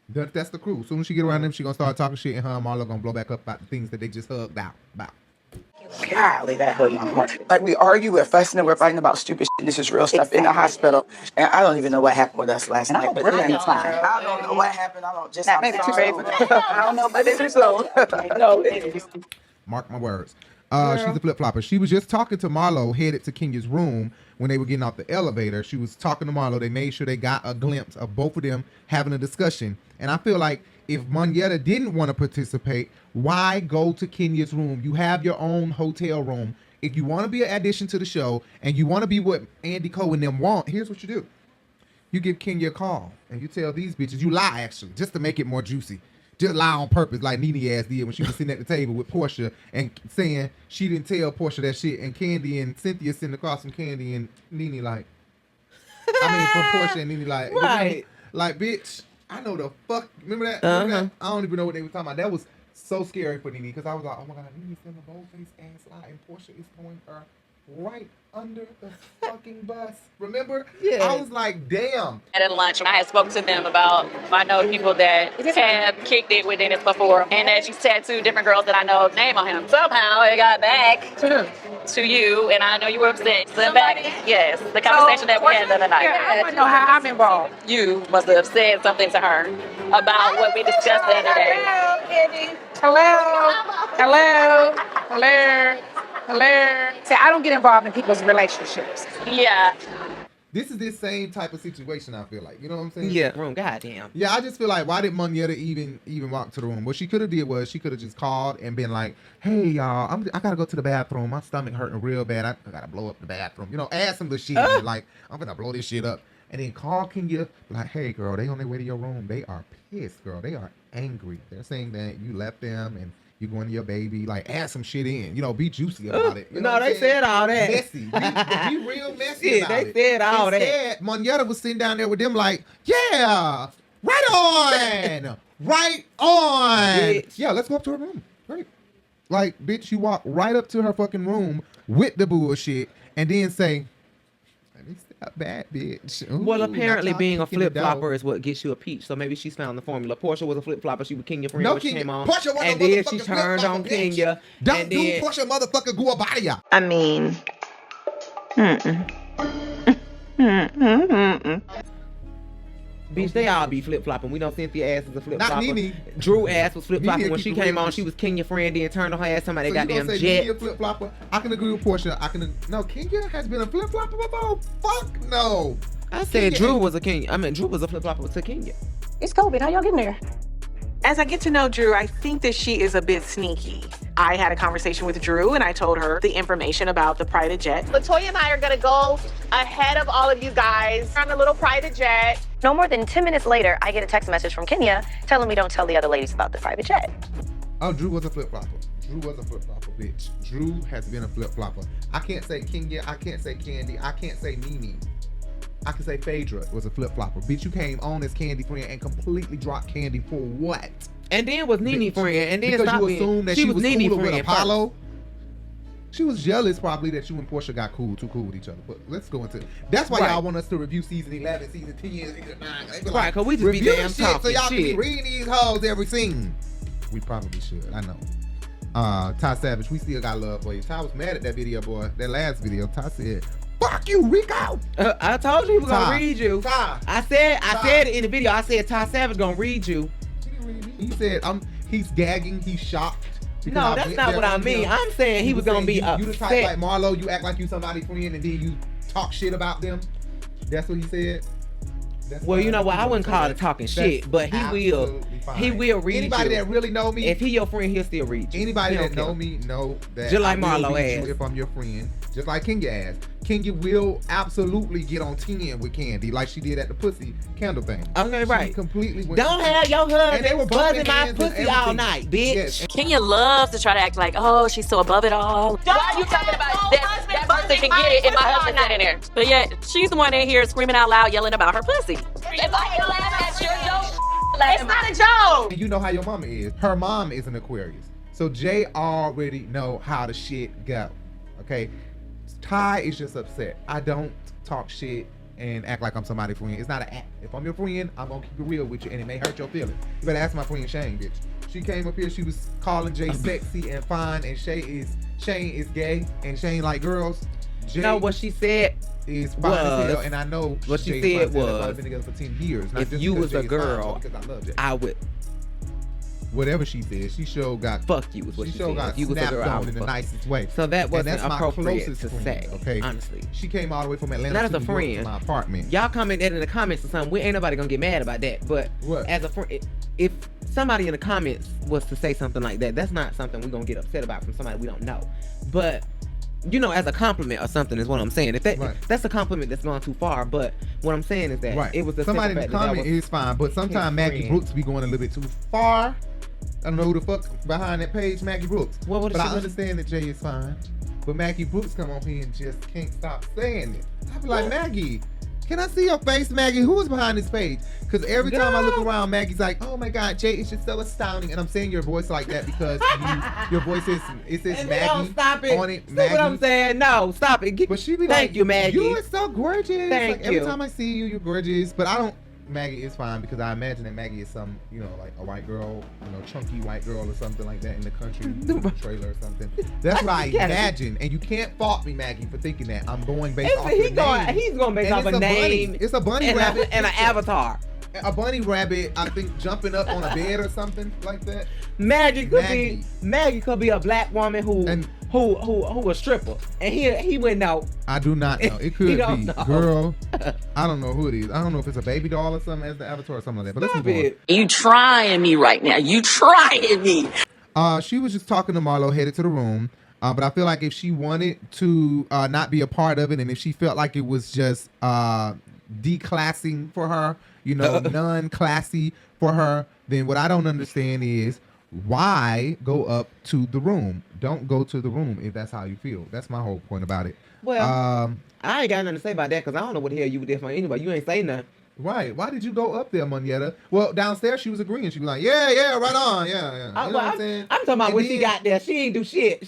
That's the crew. As soon as she get around them, she gonna start talking shit, and her and Marlo gonna blow back up about the things that they just hugged out about. Golly, that hurt my heart. Like, we argue, we're fussing, and we're fighting about stupid shit. This is real stuff in the hospital. And I don't even know what happened with us last night. But I don't know what happened. I don't know, but this is slow. No, mark my words. She's a flip-flopper. She was just talking to Marlo, headed to Kenya's room when they were getting off the elevator. She was talking to Marlo. They made sure they got a glimpse of both of them having a discussion. And I feel like if Moneta didn't want to participate, why go to Kenya's room? You have your own hotel room. If you want to be an addition to the show and you want to be what Andy Cohen and them want, here's what you do. You give Kenya a call and you tell these bitches, you lie actually, just to make it more juicy. Just lie on purpose like Nene ass did when she was sitting at the table with Porsha and saying she didn't tell Porsha that shit, and Kandi and Cynthia sitting across from Kandi and Nene like, from Porsha and Nene like, right. Like, bitch, I know the fuck. Remember that? Remember that? I don't even know what they were talking about. That was so scary for Nene because I was like, oh my God, Nene's in the bold-faced ass lie and Porsha is throwing her right under the fucking bus. Remember? Yeah. I was like, damn. At lunch, I had spoken to them about, I know people that have kicked it with Dennis before, and that she's tattooed different girls that I know name on him. Somehow it got back to you, and I know you were upset. Yes, the conversation that we had the other night. I want to know how I'm involved. You must have said something to her about what we discussed the other day. Hello. See, I don't get involved in people's relationships. Yeah. This is this same type of situation, I feel like. You know what I'm saying? Yeah, goddamn. Yeah, I just feel like, why did Moneta even walk to the room? What she could have did was she could have just called and been like, hey, y'all, I got to go to the bathroom. My stomach hurting real bad. I got to blow up the bathroom. You know, add some of the shit. Like, I'm going to blow this shit up. And then call Kenya, like, hey, girl, they on their way to your room. They are pissed, girl. They are angry. They're saying that you left them and you going to your baby. Like, add some shit in. You know, be juicy about it. You know they said all that. Messy. Be real messy about it. They said all that. Instead, Moneta was sitting down there with them like, yeah, right on. Right on. Bitch. Yeah, let's go up to her room. Right. Like, bitch, you walk right up to her fucking room with the bullshit and then say, bad bitch. Ooh, well, apparently being a flip-flopper is what gets you a peach. So maybe she's found the formula. Porsha was a flip-flopper. She was Kenya friend when she came on. Porsha was and then she turned on Kenya. Don't do Porsha motherfucker Guabadia. I mean, Bitch, they all be flip-flopping. We know Cynthia ass is a flip-flopper. Not Nene. Drew ass was flip-flopping. When she came on, she was Kenya friend, then turned on her ass somebody goddamn jet. Nene a flip-flopper? I can agree with Porsha. No, Kenya has been a flip-flopper before? Fuck no. I said Drew was a Kenya. Drew was a flip-flopper to Kenya. It's COVID. How y'all getting there? As I get to know Drew, I think that she is a bit sneaky. I had a conversation with Drew and I told her the information about the private jet. LaToya and I are gonna go ahead of all of you guys on a little private jet. No more than 10 minutes later, I get a text message from Kenya telling me don't tell the other ladies about the private jet. Oh, Drew was a flip-flopper. Drew was a flip-flopper, bitch. Drew has been a flip-flopper. I can't say Kenya. I can't say Kandi. I can't say Nene. I can say Phaedra was a flip-flopper. Bitch, you came on as Kandi friend and completely dropped Kandi for what? And then was Nene Bitch. friend. And then Because stopped you being- assumed that she was Nene cooler with friend Apollo. first. She was jealous probably that you and Porsha got too cool with each other. But let's go into that's why Right. y'all want us to review season 11, season 10, season 9. They be Right, because we just be review damn the shit so talking y'all can be shit. reading these hoes every scene. We probably should. I know. Ty Savage, we still got love for you. Ty was mad at that video, boy. That last video. Ty said, "Fuck you, Rico." I told you he was Ty. gonna read you. Ty. I said it in the video. I said Ty Savage gonna read you. He said, he's gagging, he's shocked. because No, I that's went not there what I on mean. him. I'm saying he was gonna saying be you the type upset. like Marlo, you act like you somebody's friend and then you talk shit about them. That's what he said. That's Well, you know what? I wouldn't call it That's talking shit, but he will. absolutely fine. He will read Anybody you. that really know me, If he your friend, he'll still read you. anybody He that don't know care. me know that Just like I will Marlo read you ass. if I'm your friend. Just like Kenya ass. Kenya will absolutely get on 10 with Kandi like she did at the pussy candle thing. Okay, She right. completely went Don't have your And they were husband bumping buzzing my hands and pussy all everything. night, bitch. Yes. Kenya loves to try to act like, oh, she's so above it all. Why are you talking about that? That person can get it, and my husband sat in there. But yet, she's the one in here screaming out loud, yelling about her pussy. If I can laugh at your joke, It's not a joke. And you know how your mama is. Her mom is an Aquarius. So Jay already know how the shit go. Okay? Ty is just upset. I don't talk shit and act like I'm somebody's friend. It's not an act. If I'm your friend, I'm gonna keep it real with you and it may hurt your feelings. You better ask my friend Shane, bitch. She came up here, she was calling Jay sexy and fine, and Shane is gay, and Shane like girls. Jay You know what she said is fine as hell, was, and I know what she Jay said is fine as hell. They've was, been together for 10 years. Not if just you because was a Jay is fine, girl, but because I love Jay. I would Whatever she said, she sure got fuck you is what she she sure said. got If you was a snapped girl, I on would in the fuck. nicest way. So that And wasn't that's my appropriate closest to friend, say, okay? honestly. She came all the way from Atlanta Not as to a New York to friend. my apartment. Y'all comment that in the comments or something. We ain't nobody gonna get mad about that. But What? as a friend, if somebody in the comments was to say something like that, that's not something we're gonna get upset about from somebody we don't know. But you know, as a compliment or something is what I'm saying. If that Right. that's a compliment that's gone too far. But what I'm saying is that Right. it was the Somebody in simple the fact that comment that was is fine, but sometimes his Maggie friend. Brooks be going a little bit too far. I don't know who the fuck behind that page, Maggie Brooks. What but she I do? understand that Jay is fine. But Maggie Brooks come on here and just can't stop saying it. I be like, Maggie, can I see your face, Maggie? Who is behind this page? Because every time I look around, Maggie's like, oh my God, Jay, it's just so astounding. And I'm saying your voice like that because your voice is, it says And Maggie don't stop it. on it. See what I'm saying? No, stop it. But she be Thank like, you, Maggie. You are so gorgeous. Thank like, every you. time I see you, you're gorgeous. But I don't. Maggie is fine because I imagine that Maggie is some, you know, like a white girl, you know, chunky white girl or something like that in the country trailer or something. That's what I imagine. And you can't fault me, Maggie, for thinking that. I'm going based off your name. He's going based And off it's a name. Bunny. It's a bunny and rabbit and an picture. avatar. A bunny rabbit, I think, jumping up on a bed or something like that. Maggie could be a black woman who a stripper, and he went no. I do not know. It could He be, don't know. girl. I don't know who it is. I don't know if it's a baby doll or something as the avatar or something like that. But let's move on. You trying me right now. You trying me. She was just talking to Marlo, headed to the room. But I feel like if she wanted to not be a part of it, and if she felt like it was just declassing for her, you know, non-classy for her, then what I don't understand is why go up to the room? Don't go to the room if that's how you feel. That's my whole point about it. Well, I ain't got nothing to say about that because I don't know what the hell you did for anybody. You ain't say nothing. Right. Why did you go up there, Moneta? Well, downstairs she was agreeing. She was like, yeah, right on. Yeah. You know what I'm saying? I'm talking about And when then- she got there. She ain't do shit.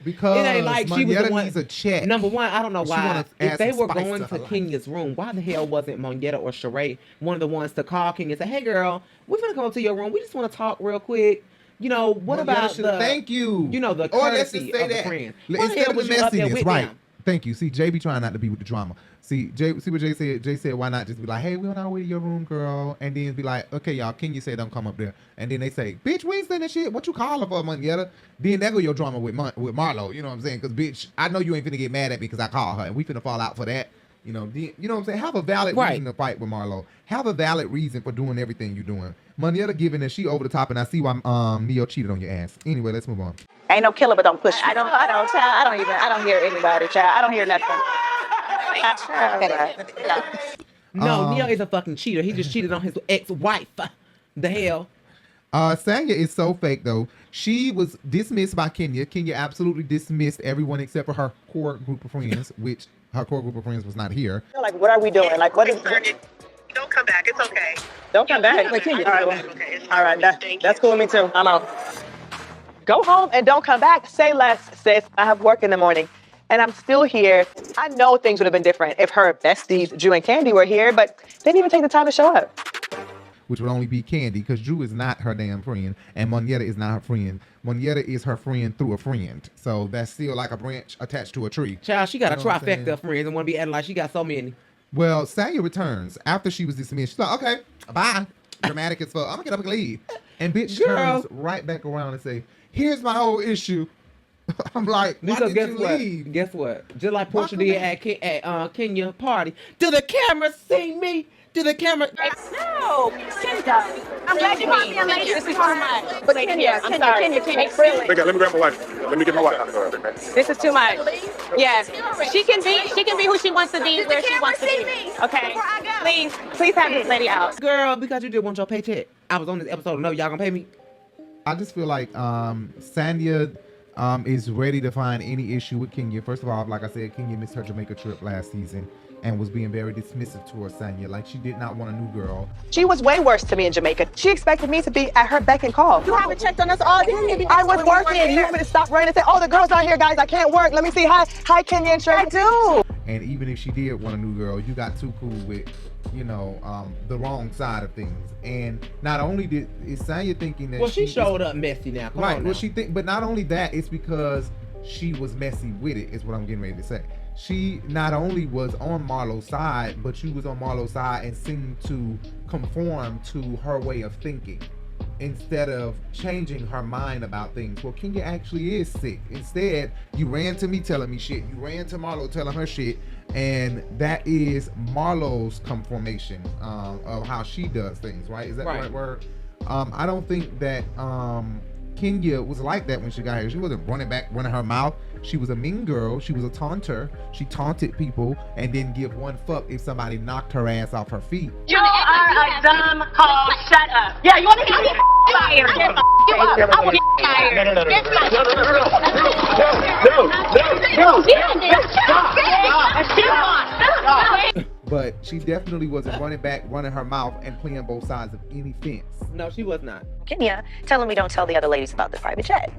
Because it ain't like she was the Moneta one. needs a check. Number one, I don't know She why. wanna If add they some were spice going to to her life. Kenya's room, why the hell wasn't Moneta or Sheree one of the ones to call Kenya and say, "Hey, girl, we're gonna come up to your room. We just want to talk real quick." You know, what Moneta about should- the? thank you. You know, the Or let's courtesy just say of the that. friend. Why the Instead hell of the was you up there messiness, with right? them? Thank you. See, Jay be trying not to be with the drama. See what Jay said. Jay said, why not just be like, hey, we're on our way to your room, girl, and then be like, okay, y'all, Kenya said don't come up there, and then they say, bitch, we ain't saying that shit. What you calling for, Moneta? Then there go your drama with Marlo. You know what I'm saying? Because bitch, I know you ain't finna get mad at me because I called her, and we finna fall out for that. You know, you know what I'm saying? Have a valid reason to fight with Marlo. Have a valid reason for doing everything you're doing. Moneta giving that she over the top, and I see why Neo cheated on your ass. Anyway, let's move on. Ain't no killer, but don't push me. I don't hear anybody, child. I don't hear nothing. No, Neo is a fucking cheater. He just cheated on his ex-wife. The hell. Sanya is so fake though. She was dismissed by Kenya. Kenya absolutely dismissed everyone except for her core group of friends, which her core group of friends was not here. Like, what are we doing? Like, what is? Don't come back. It's okay. Don't come back. All right, well, all right. That's cool with me too. I'm out. Go home and don't come back. Say less, sis. I have work in the morning. And I'm still here. I know things would have been different if her besties, Drew and Kandi, were here, but they didn't even take the time to show up. Which would only be Kandi, because Drew is not her damn friend, and Monyetta is not her friend. Monyetta is her friend through a friend. So that's still like a branch attached to a tree. Child, she got You a know what I'm trifecta saying? of friends and want to be acting like she got so many. Well, Sanya returns after she was dismissed. She's like, okay, bye. Dramatic as fuck. I'm gonna get up and leave. And bitch turns right back around and say, here's my whole issue. I'm like, why Because did you leave? Guess what? Just like Porsha did at Kenya party. Do the camera see me? Do the camera? No, Cynthia. I'm glad you called me a lady. This is too much. But Cynthia, I'm sorry. Cynthia, really. Let me grab my wife. Let me get my wife out of there. This is too much. Yes, she can be who she wants to be where she wants to be. Okay, please have this lady out. Girl, because you did want your paycheck. I was on this episode. No, y'all gonna pay me? I just feel like Sanya is ready to find any issue with Kenya. First of all, like I said, Kenya missed her Jamaica trip last season and was being very dismissive towards Sanya. Like, she did not want a new girl. She was way worse to me in Jamaica. She expected me to be at her beck and call. You haven't checked on us all day. I was working. You want me to stop running and say, oh, the girl's not here, guys. I can't work. Let me see. Hi, Kenya and Trey. I do. And even if she did want a new girl, you got too cool with, you know, the wrong side of things. And not only is Sanya thinking that Well, she showed up messy now. Come right. on Well, now. but not only that, it's because she was messy with it, is what I'm getting ready to say. She not only was on Marlo's side, but she was on Marlo's side and seemed to conform to her way of thinking instead of changing her mind about things. Well, Kenya actually is sick. Instead, you ran to me telling me shit. You ran to Marlo telling her shit. And that is Marlo's conformation of how she does things, right? Is that the right word? I don't think that Kenya was like that when she got here. She wasn't running her mouth. She was a mean girl. She was a taunter. She taunted people and didn't give one fuck if somebody knocked her ass off her feet. You are a dumb hoe. Shut up. Yeah, you want to get fired? Get you up. I will get fired. Get fired. But she definitely wasn't running her mouth and playing both sides of any fence. No, she was not. Kenya telling me don't tell the other ladies about the private jet.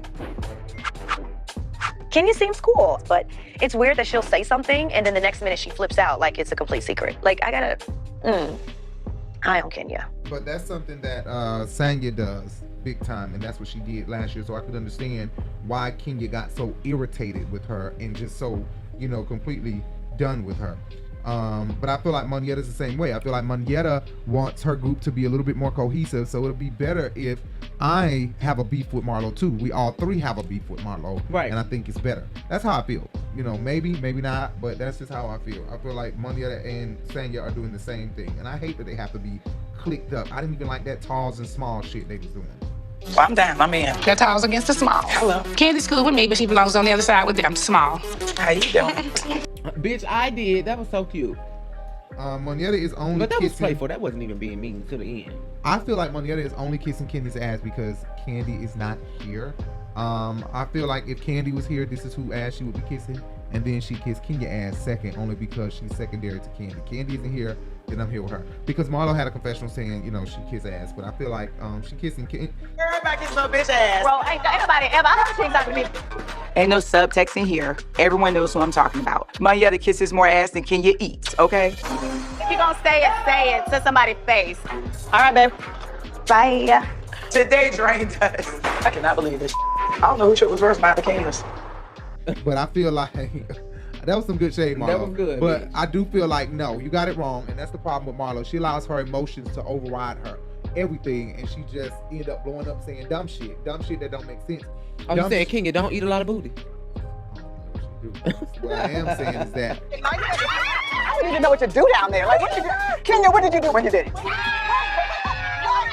Kenya seems cool, but it's weird that she'll say something and then the next minute she flips out like it's a complete secret. Like, I gotta, eye on Kenya. But that's something that Sanya does big time, and that's what she did last year. So I could understand why Kenya got so irritated with her and just so, you know, completely done with her. But I feel like Monyetta's the same way. I feel like Monyetta wants her group to be a little bit more cohesive, so it'll be better if I have a beef with Marlo too. We all three have a beef with Marlo, right? And I think it's better. That's how I feel. You know, maybe not, but that's just how I feel. I feel like Monyetta and Sanya are doing the same thing, and I hate that they have to be clicked up. I didn't even like that talls and small shit they was doing. Well, I'm down. I'm in. That talls against the small. Hello. Candy's cool with me, but she belongs on the other side with them small. How you doing? Bitch, I did. That was so cute. Monyetta is only But that was kissing... playful. That wasn't even being mean to the end. I feel like Monyetta is only kissing Kandi's ass because Kandi is not here. I feel like if Kandi was here, this is who ass she would be kissing. And then she kissed Kenya ass second, only because she's secondary to Kandi. Kandi isn't here, then I'm here with her. Because Marlo had a confessional saying, you know, she kissed ass. But I feel like she kissing Kandi. Everybody kiss no bitch ass. Bro, ain't nobody ever. I never seen something to me. Ain't no subtext in here. Everyone knows who I'm talking about. Monyetta kisses more ass than Kenya eats, okay? If you gonna say it to somebody's face. All right, babe. Bye. Today drained us. I cannot believe this. I don't know who shit was worse, my bikinis. But I feel like that was some good shade, Marlo. That was good. But I do feel like, no, you got it wrong. And that's the problem with Marlo. She allows her emotions to override her everything. And she just end up blowing up saying dumb shit that don't make sense. I'm saying, Kenya, don't eat a lot of booty. What I am saying is that I don't even know what to do down there. Like, what did you do? Kenya, what did you do when you did it?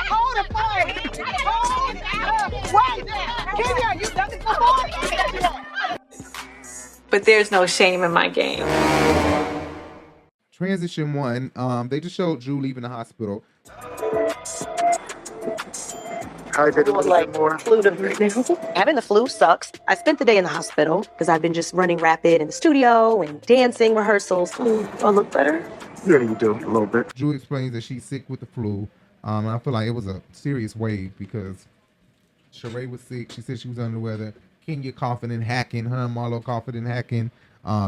Hold the phone. Wait. Kenya, you done this before? But there's no shame in my game. Transition 1, they just showed Drew leaving the hospital. How you been doing like more? flu right now. Having the flu sucks. I spent the day in the hospital because I've been just running rapid in the studio and dancing rehearsals. Do I look better? Yeah, you do a little bit. Drew explains that she's sick with the flu. And I feel like it was a serious wave because Sheree was sick. She said she was under the weather. Kenya coughing and hacking. Her and Marlo coughing and hacking.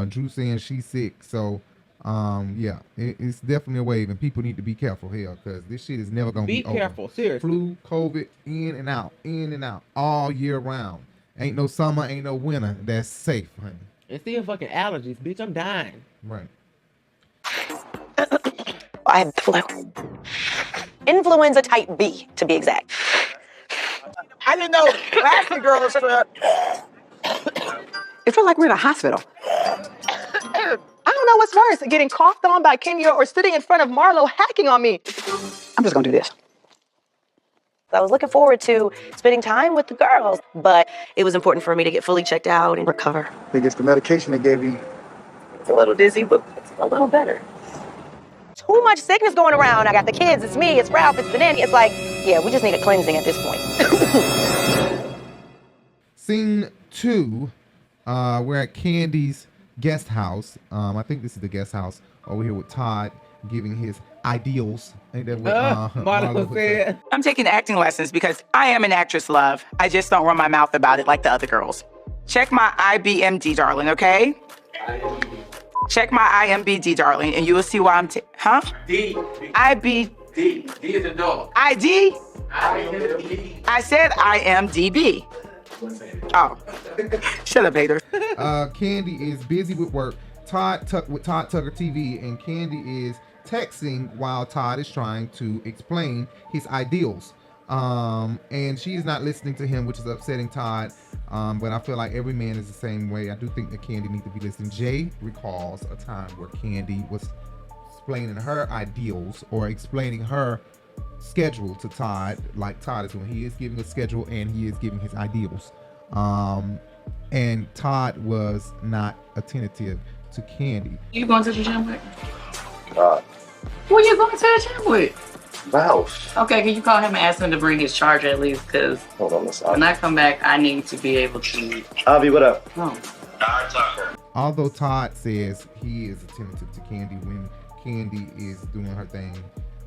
Drew saying she's sick. So, yeah, it's definitely a wave, and people need to be careful here because this shit is never gonna be over. Be careful, seriously. Flu, COVID, in and out, all year round. Ain't no summer, ain't no winter. That's safe, honey. And still fucking allergies, bitch. I'm dying. Right. I have the flu. Influenza type B, to be exact. I didn't know plastic girls were. It feels like we're in a hospital. I don't know what's worse, getting coughed on by Kenya or sitting in front of Marlo hacking on me. I'm just gonna do this. I was looking forward to spending time with the girls, but it was important for me to get fully checked out and recover. I think it's the medication they gave you. It's a little dizzy, but it's a little better. Too much sickness going around. I got the kids, it's me, it's Ralph, it's the nanny. It's like, yeah, we just need a cleansing at this point. Scene 2, we're at Kandi's guest house. I think this is the guest house over here with Todd giving his ideals. Ain't that what Marlo said? I'm taking acting lessons because I am an actress, love. I just don't run my mouth about it like the other girls. Check my IBMD, darling, okay? Check my IMBD, darling, and you will see why I'm huh? D. IB. D. D is a dog. ID? IMDb. I said IMDb. Oh. Shut up, hater. Kandi is busy with work. With Todd Tucker TV, and Kandi is texting while Todd is trying to explain his ideals. And she is not listening to him, which is upsetting Todd. But I feel like every man is the same way. I do think that Kandi needs to be listening. Jay recalls a time where Kandi was explaining her ideals or explaining her schedule to Todd, like Todd is doing. He is giving a schedule and he is giving his ideals. And Todd was not attentive to Kandi. You going to the gym with? Who you going to the gym with? The house. Okay, can you call him and ask him to bring his charger at least? Because Hold on, let's when I come back, I need to be able to. Avi, what up? Oh. Although Todd says he is attentive to Kandi when Kandi is doing her thing,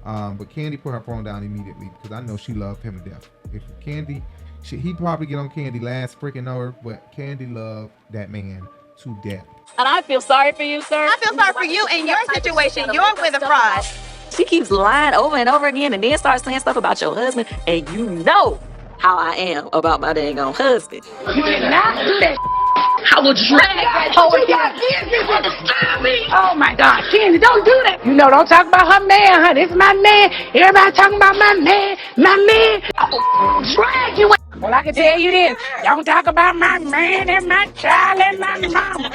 but Kandi put her phone down immediately because I know she loved him to death. If Kandi, he'd probably get on Kandi last freaking hour, but Kandi loved that man to death. And I feel sorry for you, sir. I feel sorry for you and your situation. You're with a fraud. She keeps lying over and over again and then starts saying stuff about your husband. And you know how I am about my dang on husband. You did not do that. I will drag that hoe again. You understand me? Oh my God, Kandi, don't do that. You know, don't talk about her man, huh? This is my man. Everybody talking about my man. My man. I will drag you. Well, I can tell you this. Don't talk about my man and my child and my mama.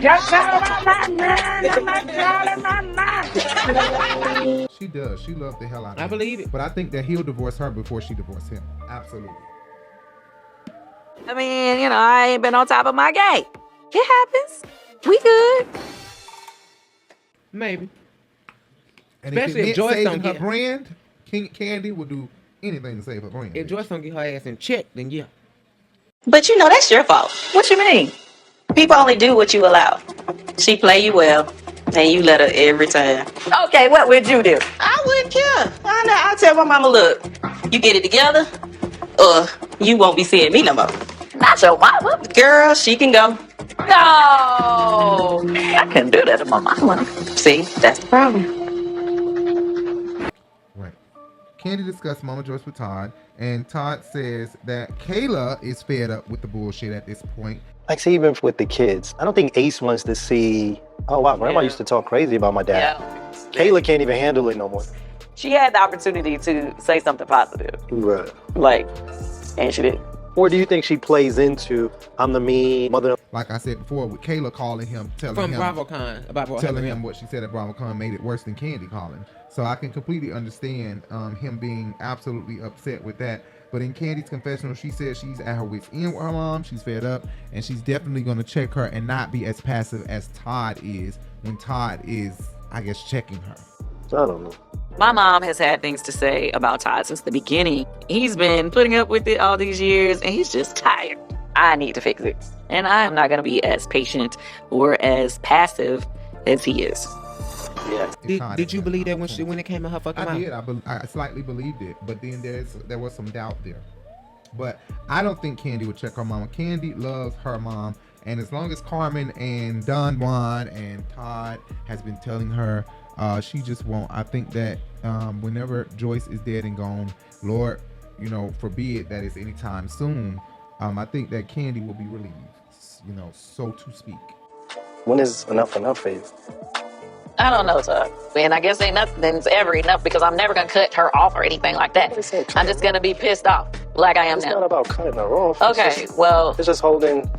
Just talk about my man and my child and my mama. She does. She loved the hell out of him. I believe it. But I think that he'll divorce her before she divorces him. Absolutely. I mean, you know, I ain't been on top of my game. It happens. We good. Maybe. And Especially if Joyce saving don't her get brand, Kandi will do anything to save her brand. If Joyce don't get her ass in check, then yeah. But you know, that's your fault. What you mean? People only do what you allow. She play you well, and you let her every time. Okay, what would you do? I wouldn't care. I'll tell my mama, look, you get it together, or you won't be seeing me no more. Not your mama. Girl, she can go. No. I couldn't do that to my mama. See, that's the problem. Right. Kandi discussed Mama Joyce with Todd, and Todd says that Kayla is fed up with the bullshit at this point. Like, see, even with the kids, I don't think Ace wants to see, oh, wow, Grandma used to talk crazy about my dad. Yeah. Kayla can't even handle it no more. She had the opportunity to say something positive. Right. Like, and she didn't. Or do you think she plays into, I'm the mean mother? Like I said before, with Kayla calling him, telling him what she said at BravoCon made it worse than Kandi calling. So I can completely understand him being absolutely upset with that. But in Kandi's confessional, she said she's at her wit's end with her mom. She's fed up, and she's definitely going to check her and not be as passive as Todd is when Todd is, I guess, checking her. I don't know. My mom has had things to say about Todd since the beginning. He's been putting up with it all these years, and he's just tired. I need to fix it. And I'm not going to be as patient or as passive as he is. Yeah. Did you believe that when it came in her fucking mouth? I did. I slightly believed it, but then there was some doubt there. But I don't think Kandi would check her mama. Kandi loves her mom, and as long as Carmen and Don Juan and Todd has been telling her, she just won't. I think that whenever Joyce is dead and gone, Lord, forbid that it's anytime soon. I think that Kandi will be relieved, so to speak. When is enough for you? I don't know, Todd. And I guess ain't nothing's ever enough because I'm never going to cut her off or anything like that. I'm just going to be pissed off like I am It's now. not about cutting her off. Okay, it's just holding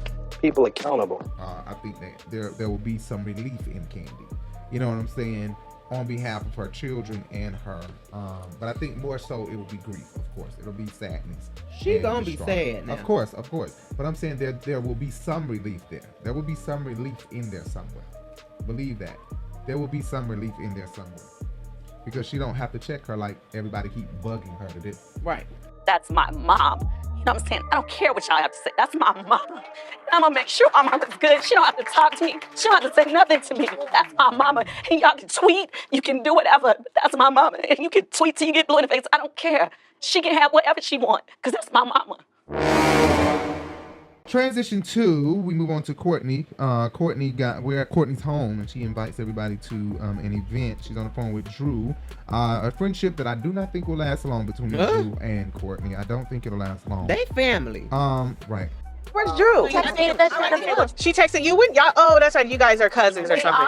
people accountable. I think that there will be some relief in Kandi. You know what I'm saying? On behalf of her children and her. But I think more so it will be grief, of course. It'll be sadness. She gonna be sad now. Of course. But I'm saying there will be some relief there. There will be some relief in there somewhere. Believe that. There will be some relief in there somewhere. Because she don't have to check her like everybody keep bugging her to do. Right. That's my mom. You know what I'm saying? I don't care what y'all have to say. That's my mom. And I'm gonna make sure my mama's good. She don't have to talk to me. She don't have to say nothing to me. That's my mama. And y'all can tweet. You can do whatever. But that's my mama. And you can tweet till you get blue in the face. I don't care. She can have whatever she wants. Because that's my mama. Transition 2, we move on to Courtney. We're at Courtney's home, and she invites everybody to an event. She's on the phone with Drew. A friendship that I do not think will last long between Drew and Courtney. I don't think it'll last long. They family. Right. Where's Drew? She texted you when y'all. Oh, that's right. You guys are cousins or something.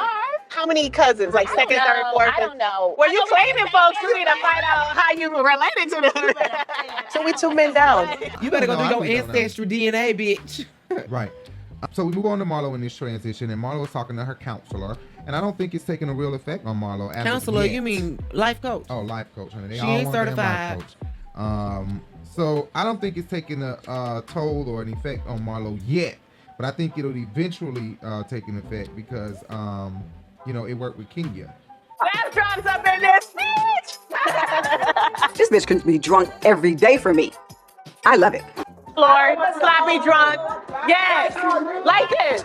How many cousins? Like second, third, fourth? I don't know. Were you claiming folks? You need to find out how you related to them. So we 2 men down. You better go do your ancestry DNA, bitch. Right. So we move on to Marlo in this transition, and Marlo is talking to her counselor, and I don't think it's taking a real effect on Marlo. Counselor, you mean life coach? Oh, life coach, honey. They She all ain't want a damn certified. life coach. So I don't think it's taking a toll or an effect on Marlo yet, but I think it'll eventually take an effect because it worked with Kenya. Fast drops up in this bitch. This bitch can be drunk every day for me. I love it. Lord, sloppy drunk. Yes, like this.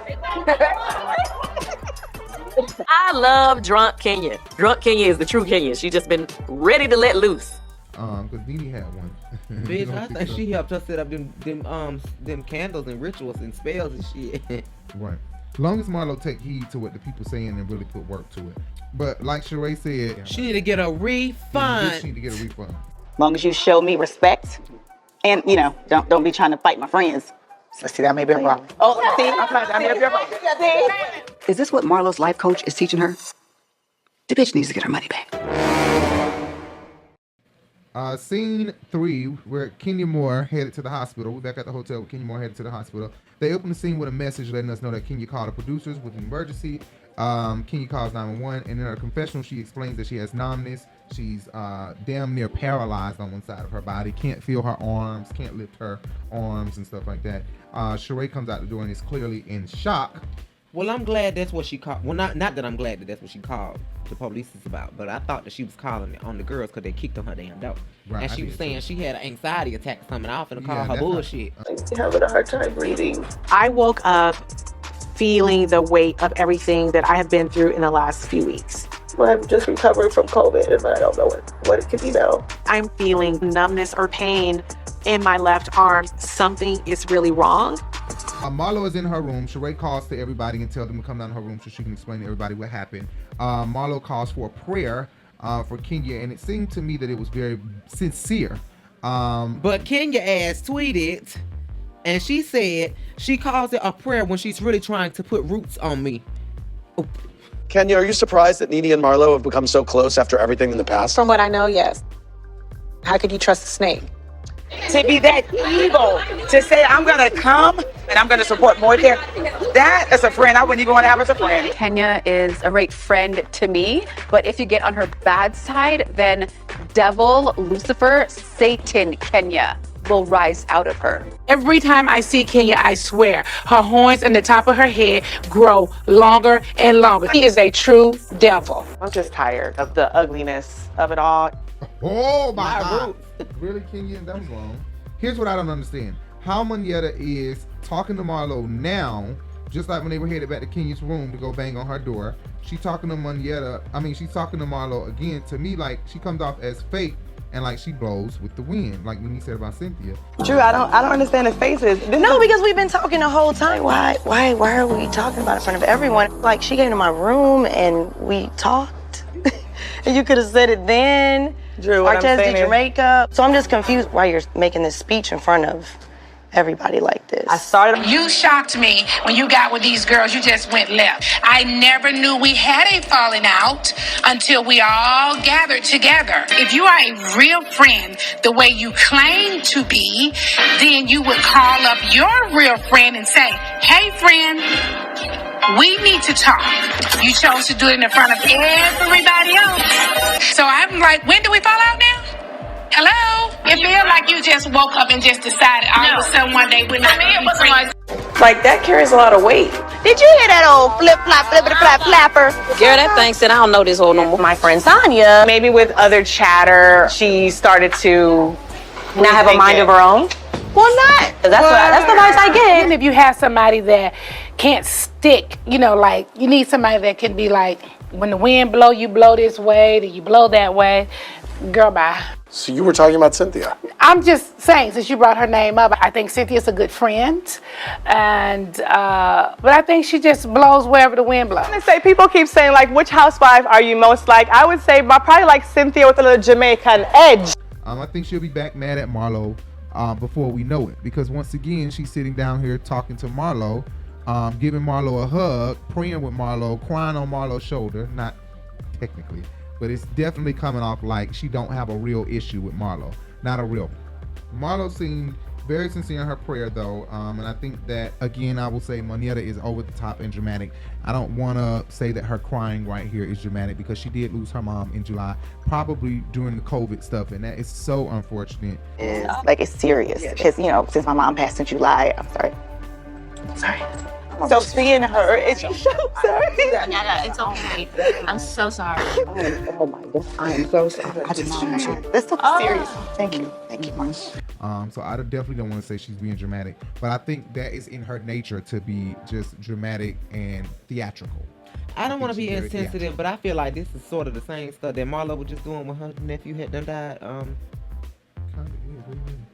I love drunk Kenya. Drunk Kenya is the true Kenya. She just been ready to let loose. Because Nene had one. Bitch, I think she helped her set up them candles and rituals and spells and shit. Right. As long as Marlo take heed to what the people saying and really put work to it. But like Sheree said, she need to get a refund. She need to get a refund. As long as you show me respect and, don't be trying to fight my friends. So see, that may be a problem. Oh, see? That may be a problem. Is this what Marlo's life coach is teaching her? The bitch needs to get her money back. Scene 3, where Kenya Moore headed to the hospital. We're back at the hotel with Kenya Moore headed to the hospital. They open the scene with a message letting us know that Kenya called the producers with an emergency. Kenya calls 911, and in her confessional, she explains that she has numbness. She's damn near paralyzed on one side of her body. Can't feel her arms, can't lift her arms and stuff like that. Sheree comes out the door and is clearly in shock. Well, I'm glad that's what she called. Well, not that I'm glad that that's what she called the police about, but I thought that she was calling it on the girls because they kicked on her damn door. Right, and she was saying she had an anxiety attack coming off and call her bullshit. I'm still having a hard time breathing. I woke up feeling the weight of everything that I have been through in the last few weeks. Well, I'm just recovering from COVID, and I don't know what it could be now. I'm feeling numbness or pain in my left arm. Something is really wrong. Marlo is in her room. Sheree calls to everybody and tells them to come down to her room so she can explain to everybody what happened. Marlo calls for a prayer for Kenya, and it seemed to me that it was very sincere. But Kenya ass tweeted, and she said she calls it a prayer when she's really trying to put roots on me. Kenya, are you surprised that Nene and Marlo have become so close after everything in the past? From what I know, yes. How could you trust a snake? To be that evil, to say I'm gonna come and I'm gonna support more there. That as a friend, I wouldn't even want to have as a friend. Kenya is a great friend to me, but if you get on her bad side, then devil, Lucifer, Satan, Kenya. will rise out of her. Every time I see Kenya, I swear, her horns and the top of her head grow longer and longer. He is a true devil. I'm just tired of the ugliness of it all. Oh my God. Really, Kenya? That was wrong. Here's what I don't understand. How Moneta is talking to Marlo now, just like when they were headed back to Kenya's room to go bang on her door. She's talking to she's talking to Marlo again. To me, like, she comes off as fake and like she blows with the wind, like when he said about Cynthia. Drew, I don't understand the faces. No, because we've been talking the whole time. Why are we talking about it in front of everyone? Like, she came to my room and we talked. And you could have said it then. Drew, what I'm Artez saying did your is- makeup. So I'm just confused why you're making this speech in front of everybody like this. I started. You shocked me when you got with these girls. You just went left. I never knew we had a falling out until we all gathered together. If you are a real friend, the way you claim to be, then you would call up your real friend and say, hey, friend, we need to talk. You chose to do it in front of everybody else. So I'm like, when do we fall out now? Hello? It feels like you just woke up and just decided all of a sudden one day we're not going to be friends. Like, that carries a lot of weight. Did you hear that old flip-flop, flippity-flap flapper? Girl, that thing said, I don't know this whole no more. My friend Tanya. Maybe with other chatter, she started to Now have a mind of her own? Well, not. That's the advice I get. And if you have somebody that can't stick, like you need somebody that can be like, when the wind blow, you blow this way, then you blow that way. Girl, bye. So you were talking about Cynthia. I'm just saying, since you brought her name up, I think Cynthia's a good friend, and but I think she just blows wherever the wind blows. I'm gonna say, people keep saying, like, which housewife are you most like? I would say probably like Cynthia with a little Jamaican edge. I think she'll be back mad at Marlo before we know it, because once again she's sitting down here talking to Marlo, giving Marlo a hug, praying with Marlo, crying on Marlo's shoulder. Not technically, but it's definitely coming off like she don't have a real issue with Marlo. Not a real. Marlo seemed very sincere in her prayer though, and I think that, again, I will say Moneta is over the top and dramatic. I don't want to say that her crying right here is dramatic, because she did lose her mom in July, probably during the COVID stuff, and that is so unfortunate. It's serious. Because, since my mom passed in July, I'm sorry. So speaking of her, it's your show, sorry. Yeah, it's okay. I'm so sorry. Oh my God, I am so sorry. I just This is serious. Thank you, Mom. So I definitely don't want to say she's being dramatic, but I think that is in her nature to be just dramatic and theatrical. I don't want to think be she's very insensitive, but I feel like this is sort of the same stuff that Marlo was just doing when her nephew had done died. Kind of is. What do you mean?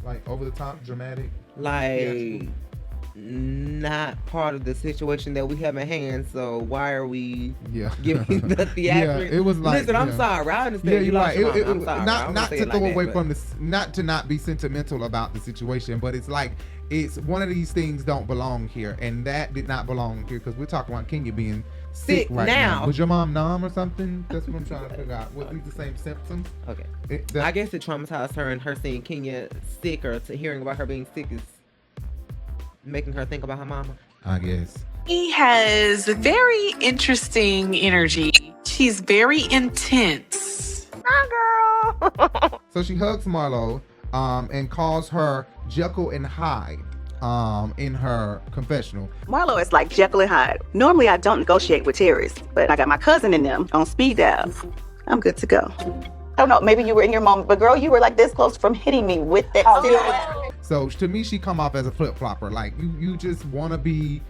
Like over the top, dramatic, Like, theatrical? not part of the situation that we have at hand. So why are we Yeah. giving the theatric? Yeah, it was like, Listen, I'm yeah. sorry. I understand. Yeah, you you're lost right. your mom. It I'm sorry. I not won't not say to it throw like away that, from this, not to not be sentimental about the situation, but it's like it's one of these things don't belong here, and that did not belong here, because we're talking about Kenya being sick right now. Was your mom numb or something? That's what I'm trying to figure out. Was these the same symptoms? Okay. I guess it traumatized her, and her seeing Kenya sick, or hearing about her being sick, is making her think about her mama. I guess. He has very interesting energy. She's very intense. So she hugs Marlo and calls her Jekyll and Hyde in her confessional. Marlo is like Jekyll and Hyde. Normally, I don't negotiate with terrorists, but I got my cousin in them on speed dial. I'm good to go. I don't know, maybe you were in your moment, but girl, you were like this close from hitting me with that. So to me, she come off as a flip-flopper. Like you just want to be,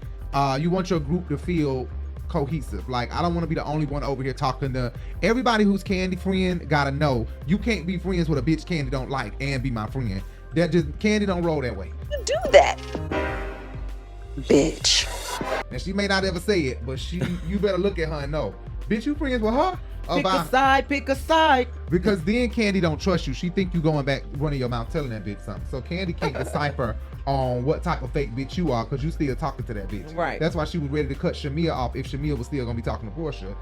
you want your group to feel cohesive. Like, I don't want to be the only one over here talking to everybody who's Kandi friend. Gotta know you can't be friends with a bitch Kandi don't like and be my friend. That just, Kandi don't roll that way. You do that, bitch. And she may not ever say it, but you better look at her and know, bitch, you friends with her? Pick a side. Because then Kandi don't trust you. She think you going back running your mouth telling that bitch something. So Kandi can't decipher on what type of fake bitch you are, because you still talking to that bitch. Right. That's why she was ready to cut Shamia off if Shamia was still gonna be talking to Porsha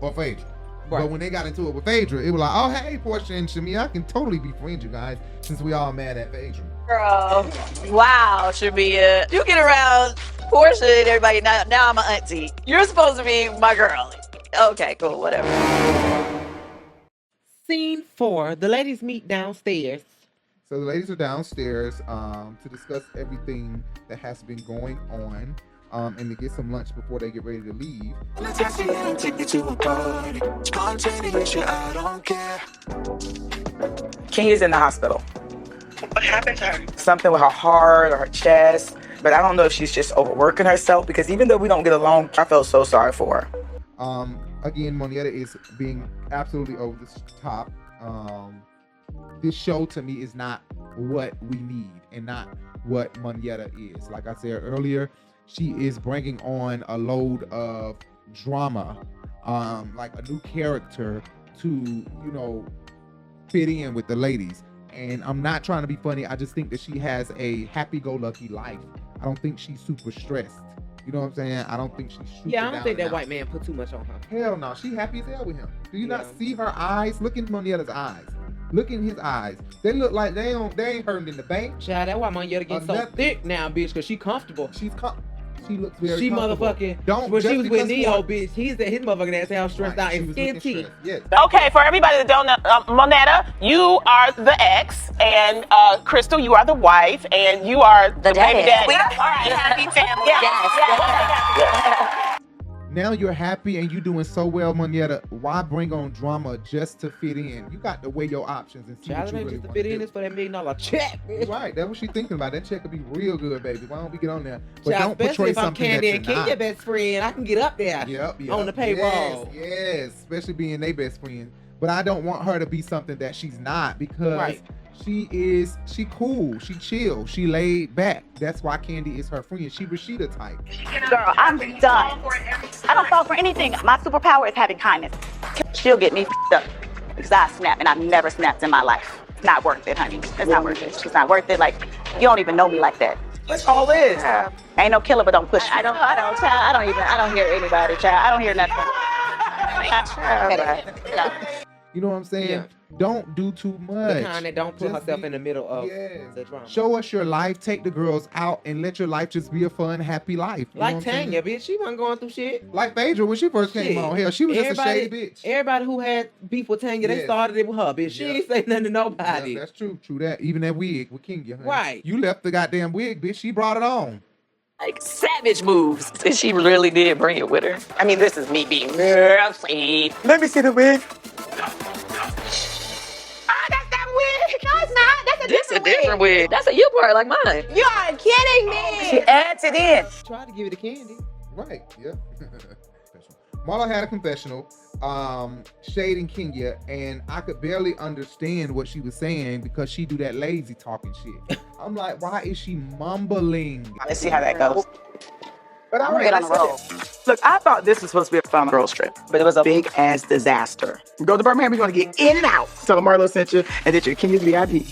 or Phaedra. Right. But when they got into it with Phaedra, it was like, oh hey, Porsha and Shamia, I can totally be friends, you guys, since we all mad at Phaedra. Girl, wow, Shamia. You get around Porsha and everybody, now I'm an auntie. You're supposed to be my girl. Okay, cool, whatever. Scene 4. The ladies meet downstairs. So the ladies are downstairs to discuss everything that has been going on and to get some lunch before they get ready to leave. Let's take you to a party. Spontaneous, I don't care. Kenya's in the hospital. What happened to her? Something with her heart or her chest. But I don't know if she's just overworking herself because even though we don't get along, I felt so sorry for her. Again, Monietta is being absolutely over the top. This show to me is not what we need and not what Monietta is. Like I said earlier, she is bringing on a load of drama, like a new character to, fit in with the ladies. And I'm not trying to be funny. I just think that she has a happy-go-lucky life. I don't think she's super stressed. You know what I'm saying? I don't think she's super Yeah, I don't think that down. white man put too much on her. Hell no. She happy as hell with him. Do you not see her eyes? Look in Monietta's eyes. Look in his eyes. They look like they ain't hurting in the bank. Child, that's why Monietta getting so thick now, bitch, because she comfortable. She looks very She comfortable. motherfucking, when she was with Neo, bitch, he's at his motherfucking ass house stressed out and skinty. Yes. Okay, for everybody that don't know, Monetta, you are the ex, and Crystal, you are the wife, and you are the baby daddy. We are a happy family. Yes. Now you're happy and you doing so well, Monietta. Why bring on drama just to fit in? You got to weigh your options and see Child, what you ain't really just to want fit to in do. is for that $1 million check, bitch. Right, that's what she's thinking about. That check could be real good, baby. Why don't we get on there? But Child, don't portray especially if I'm something that Kandi you're and not. Kenya best friend, I can get up there on the payroll. Yes, especially being their best friend. But I don't want her to be something that she's not because she cool, she chill, she laid back. That's why Kandi is her friend. She Rashida type. Girl, I'm done. I don't fall for anything. My superpower is having kindness. She'll get me up because I snap, and I've never snapped in my life. It's not worth it, honey. It's not worth it. She's not worth it. Like, you don't even know me like that. That's all it is. Ain't no killer, but don't push me. I don't hear anybody, child. I don't hear nothing. You know what I'm saying? Yeah. Don't do too much. The kind that don't put Just herself be- in the middle of the drama. Show us your life, take the girls out, and let your life just be a fun, happy life. You know Like what I'm saying? Tanya, bitch, she wasn't going through shit. Like Phaedra when she first came Shit. on. Hell, she was just a Everybody- shady bitch. Everybody who had beef with Tanya, they Yes. started it with her, bitch. She ain't say nothing to nobody. Yeah, that's true. True that. Even that wig with Kenya. Honey. Right. You left the goddamn wig, bitch. She brought it on. Like savage moves. And she really did bring it with her. I mean, this is me being real sweet. Let me see the wig. No, it's not. That's This a different wig. That's a you part like mine. You are kidding me. She adds it in. Try to give it to Kandi. Right. Yeah. Marlo had a confessional, shading Kenya, and I could barely understand what she was saying because she do that lazy talking shit. I'm like, why is she mumbling? Let's see how that goes. But I'm gonna get on the roll. Look, I thought this was supposed to be a fun girls trip, but it was a big ass disaster. Go to Birmingham, we're gonna get in and out. Tell them Marlo sent you, and that you're Kenya's VIP.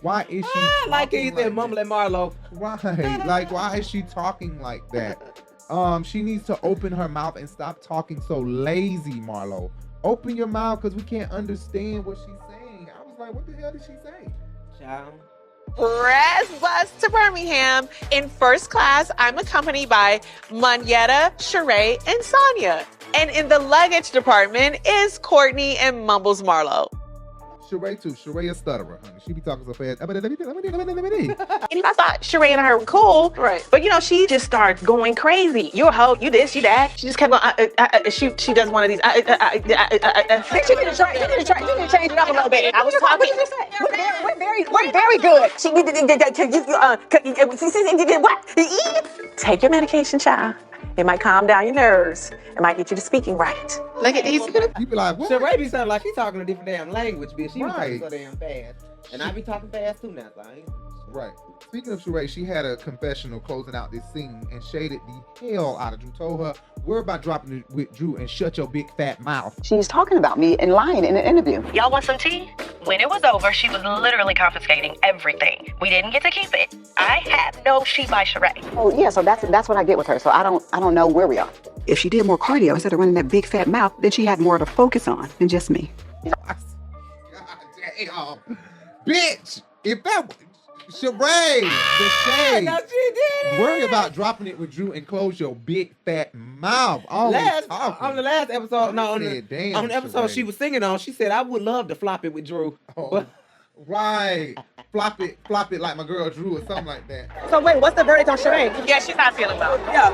Why is she Like he said, mumbling Marlo. Right. Like, why is she talking like that? She needs to open her mouth and stop talking so lazy, Marlo. Open your mouth because we can't understand what she's saying. I was like, what the hell did she say? Child. Press bus to Birmingham. In first class, I'm accompanied by Monietta, Sheree, and Sonia. And in the luggage department is Courtney and Mumbles Marlo. Sheree too. Sheree a stutterer, honey. She be talking so fast. And I thought Sheree and her were cool, right? But she just started going crazy. You a hoe, you this, you that. She just kept going. She does one of these. She need to change it up a little bit. I was talking. We're very good. She need to what? Take your medication, child. It might calm down your nerves. It might get you to speaking right. Look at these. You be like, what? Sheree be sounding like she talking a different damn language, bitch. She be Right. talking so damn fast. And I be talking fast too now, so I ain't. Right. Speaking of Sheree, she had a confessional closing out this scene and shaded the hell out of Drew. Told her, we're about dropping it with Drew and shut your big fat mouth. She's talking about me and lying in an interview. Y'all want some tea? When it was over, she was literally confiscating everything. We didn't get to keep it. I had no she by Sheree. Oh yeah, so that's what I get with her. So I don't know where we are. If she did more cardio instead of running that big fat mouth, then she had more to focus on than just me. God damn. Bitch, if that Sheree, the shade. No, she did it. Worry about dropping it with Drew and close your big fat mouth. On the last episode, no, on the episode Sheree. she was singing on, she said, I would love to flop it with Drew. Right. Flop it like my girl Drew or something like that. So wait, what's the verdict on Sheree? Yeah, she's not feeling well. Yeah.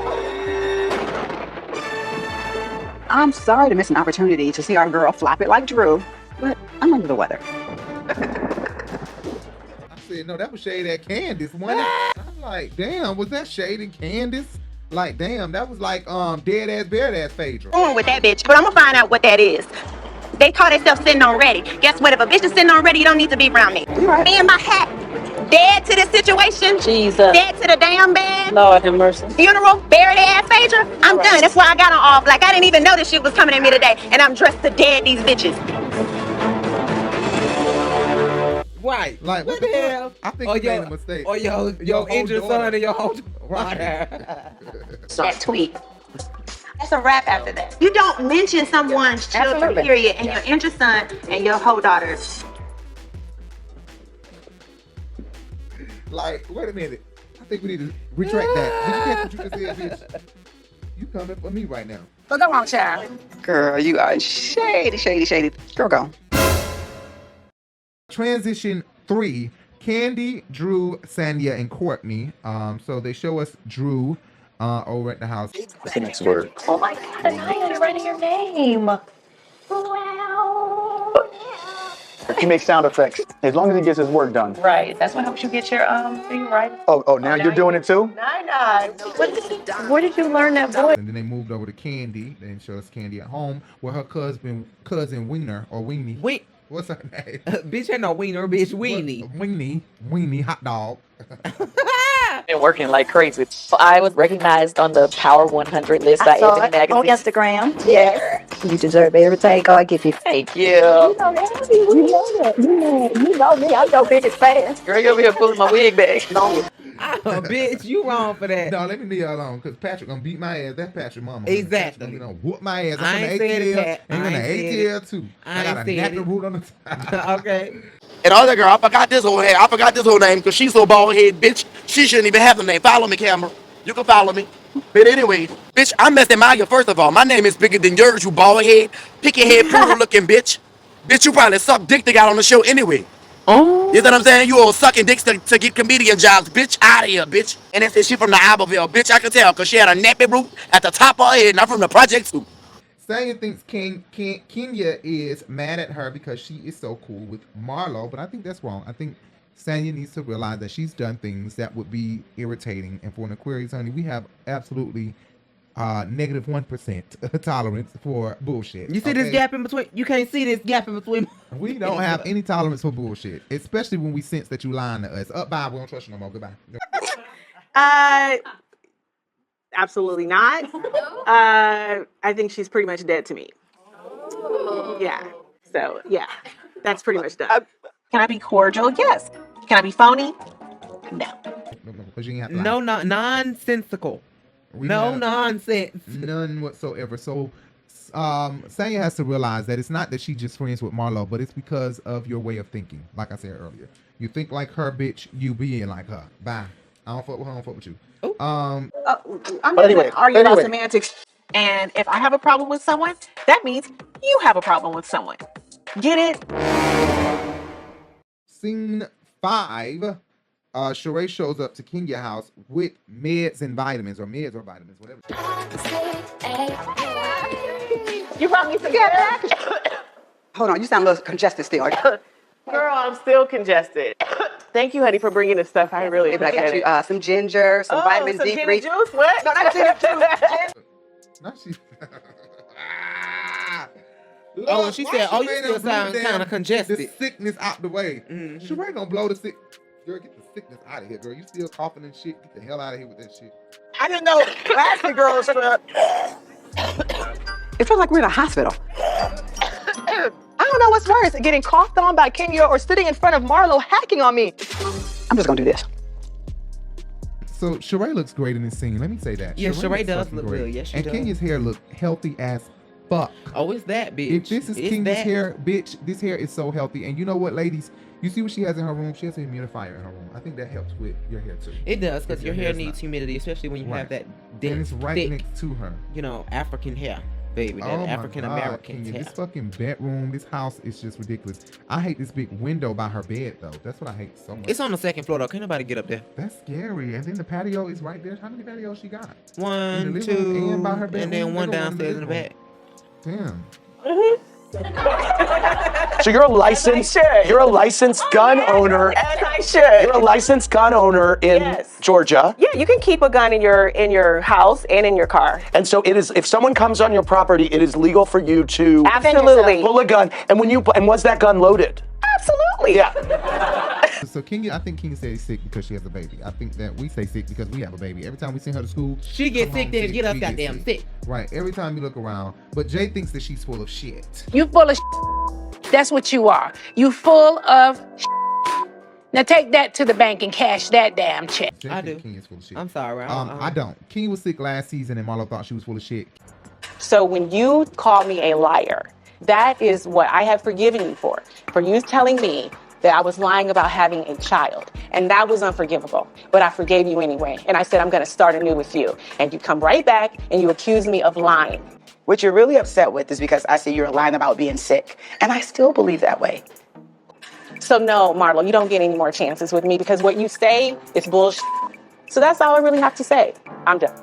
I'm sorry to miss an opportunity to see our girl flop it like Drew, but I'm under the weather. I said, no, that was shade at Candace, wasn't it? I'm like, damn, was that shade at Candace? Like, damn, that was like dead ass, bare ass Phaedra. On with that bitch, but I'm gonna find out what that is. They call themselves sitting on ready. Guess what? If a bitch is sitting on ready, you don't need to be around me. Right. Me and my hat, dead to this situation. Jesus. Dead to the damn band. Lord have mercy. Funeral, buried ass Phaedra. I'm done. That's why I got on off. Like I didn't even know this shit was coming at me today, and I'm dressed to dead these bitches. Right. Like, what the hell? I think you made a mistake. Or your injured son and your whole Right. That tweet. That's a wrap after that. You don't mention someone's children, Absolutely. period, and your injured son and your whole daughters. Like, wait a minute. I think we need to retract that. Did you catch what you just said, bitch? You coming for me right now. But go on, child. Girl, you are shady. Girl, go. Transition 3, Kandi, Drew, Tanya, and Courtney. So they show us Drew over at the house. What's the next word? Oh my God, Tanya, you're writing your name. He makes sound effects as long as he gets his work done. Right. That's what helps you get your thing right. Oh, now you're doing it too? Where did you learn that voice? And then they moved over to Kandi. They showed us Kandi at home with her cousin Wiener or Weenie. What's her name? Bitch ain't no wiener, bitch. Weenie. Weenie hot dog. Been working like crazy. So I was recognized on the Power 100 list by saw Ebony it on Magazine. Instagram. Yes. You deserve everything God give you. Thank you. You know that. You know me. I'm your biggest fan. Girl, you over here pulling my wig back. Bitch, you wrong for that. No, let me leave her alone, because Patrick gonna beat my ass. That's Patrick mama. Exactly. You know, whoop my ass. I I'm ain't gonna said it, ATL. Pat. And I gonna ain't said ATL too. I got a said nappy it. root on the side. Okay. And other girl, I forgot this whole head. I forgot this whole name because she's so bald head, bitch. She shouldn't even have the name. Follow me, camera. You can follow me. But anyway, bitch, I'm Mr. Maya, first of all. My name is bigger than yours, you bald head, picky head, poodle looking bitch. Bitch, you probably suck dick to get on the show anyway. Oh. You know what I'm saying? You all sucking dicks to get comedian jobs, bitch. Out of here, bitch. And they said she from the Iberville, bitch. I can tell because she had a nappy root at the top of her head, and I'm from the project too. Tanya thinks Kenya is mad at her because she is so cool with Marlo, but I think that's wrong. I think Tanya needs to realize that she's done things that would be irritating. And for an Aquarius, honey, we have absolutely negative 1% tolerance for bullshit. You see this gap in between? You can't see this gap in between. We don't have any tolerance for bullshit, especially when we sense that you lying to us. Bye. We don't trust you no more. Goodbye. Absolutely not. I think she's pretty much dead to me. Yeah. So yeah, that's pretty much done. Can I be cordial? Yes. Can I be phony? No. No, nonsensical. No nonsense. None whatsoever. So Tanya has to realize that it's not that she's just friends with Marlo, but it's because of your way of thinking. Like I said earlier, you think like her, bitch. You being like her. Bye. I don't fuck with her. I don't fuck with you. I'm But anyway, arguing about semantics, and if I have a problem with someone, that means you have a problem with someone. Get it? Scene 5. Sheree shows up to Kenya house with meds and vitamins, or vitamins, whatever. You brought me together. Hold on, you sound a little congested still. Girl, I'm still congested. Thank you, honey, for bringing this stuff. I really Maybe I appreciate got you it. some ginger, some vitamin some D3. ginger juice? What? No, not ginger juice. Not she. Oh, and she said, "Oh, you still sound kind of congested." The sickness out the way. Sheree gonna blow the sick. Girl, get the sickness out of here, girl. You still coughing and shit. Get the hell out of here with that shit. I didn't know plastic girls strap. It feels like we're in a hospital. I don't know what's worse, getting coughed on by Kenya or sitting in front of Marlo hacking on me. I'm just gonna do this. So Sheree looks great in this scene. Let me say that. Yeah, Sheree looks does fucking look great. good. Yes, she and does. Kenya's hair look healthy as fuck. Oh, it's that, bitch. If this is It's Kenya's that. hair, bitch, this hair is so healthy. And you know what, ladies? You see what she has in her room? She has a humidifier in her room. I think that helps with your hair too. It does, because If your hair hair's needs not. humidity, especially when you have that And dense, it's right thick, next to her. you know, African hair. Baby, that Oh my African God, American Kenya, hair. this fucking bedroom, this house is just ridiculous. I hate this big window by her bed though. That's what I hate so much. It's on the second floor though. Can't nobody get up there. That's scary. And then the patio is right there. How many patios she got? In the One, living room two, and by her and bedroom. then They one got downstairs in the bedroom. back. Damn. So you're a licensed gun owner. As I should. You're a licensed gun owner in Yes. Georgia. Yeah, you can keep a gun in your house and in your car. And so it is, if someone comes on your property, it is legal for you to Absolutely. pull a gun. And was that gun loaded? Absolutely. Yeah. So Kenya, I think Kenya says sick because she has a baby. I think that we say sick because we have a baby. Every time we send her to school, She get come sick, home then get us we goddamn sick. Right. Every time you look around. But Jay thinks that she's full of shit. You full of That's what you are. You full of Now take that to the bank and cash that damn check. Jay thinks Kenya's full of shit. I'm sorry. I don't. Kenya was sick last season and Marlo thought she was full of shit. So when you call me a liar, that is what I have forgiven you for you telling me that I was lying about having a child. And that was unforgivable. But I forgave you anyway. And I said, I'm going to start anew with you. And you come right back and you accuse me of lying. What you're really upset with is because I say you're lying about being sick. And I still believe that way. So no, Marlo, you don't get any more chances with me because what you say is bullshit. So that's all I really have to say. I'm done.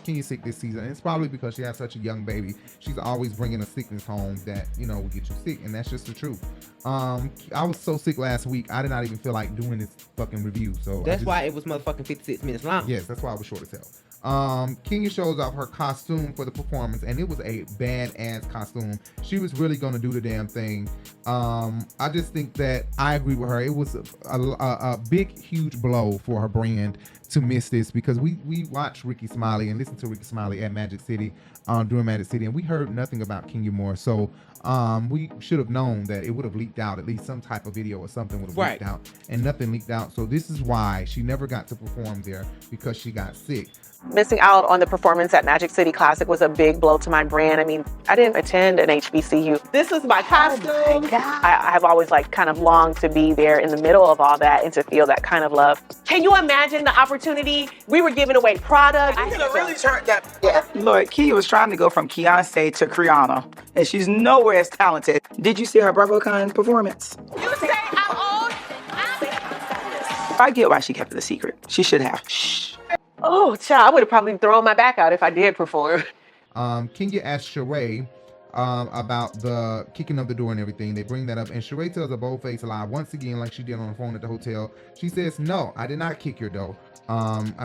Kenya's sick this season. And it's probably because she has such a young baby. She's always bringing a sickness home that, will get you sick. And that's just the truth. I was so sick last week, I did not even feel like doing this fucking review. So That's why it was motherfucking 56 minutes long. Yes, that's why I was short as hell. Kenya shows off her costume for the performance, and it was a badass costume. She was really gonna do the damn thing. I just think that I agree with her. It was a big, huge blow for her brand to miss this because we watched Ricky Smiley and listened to Ricky Smiley at Magic City during Magic City, and we heard nothing about Kenya Moore. So we should have known that it would have leaked out. At least some type of video or something would have leaked out, and nothing leaked out. So this is why she never got to perform there, because she got sick. Missing out on the performance at Magic City Classic was a big blow to my brand. I mean, I didn't attend an HBCU. This is my costume. Oh my God. I have always kind of longed to be there in the middle of all that and to feel that kind of love. Can you imagine the opportunity? We were giving away product. I could have really turned that. Yeah. Lord, Kenya was trying to go from Beyonce to Rihanna, and she's nowhere as talented. Did you see her Bravotv performance? You say how old? I get why she kept it a secret. She should have. Shh. Oh, child, I would have probably thrown my back out if I did perform. Kenya asked Sheree about the kicking of the door and everything. They bring that up, and Sheree tells a bold-faced lie once again, like she did on the phone at the hotel. She says, "No, I did not kick your door.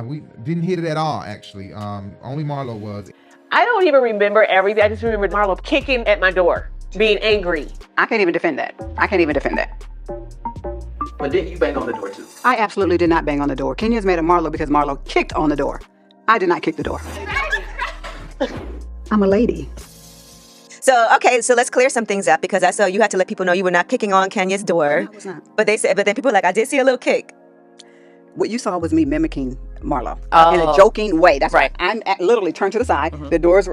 We didn't hit it at all, actually. Only Marlo was." I don't even remember everything. I just remember Marlo kicking at my door, being angry. I can't even defend that. But didn't you bang on the door too? I absolutely did not bang on the door. Kenya's mad at Marlo because Marlo kicked on the door. I did not kick the door. I'm a lady. So let's clear some things up because I saw you had to let people know you were not kicking on Kenya's door. I was not. But then people were like, I did see a little kick. What you saw was me mimicking Marlo in Oh. a joking way. That's Right. I'm literally turned to the side. The door's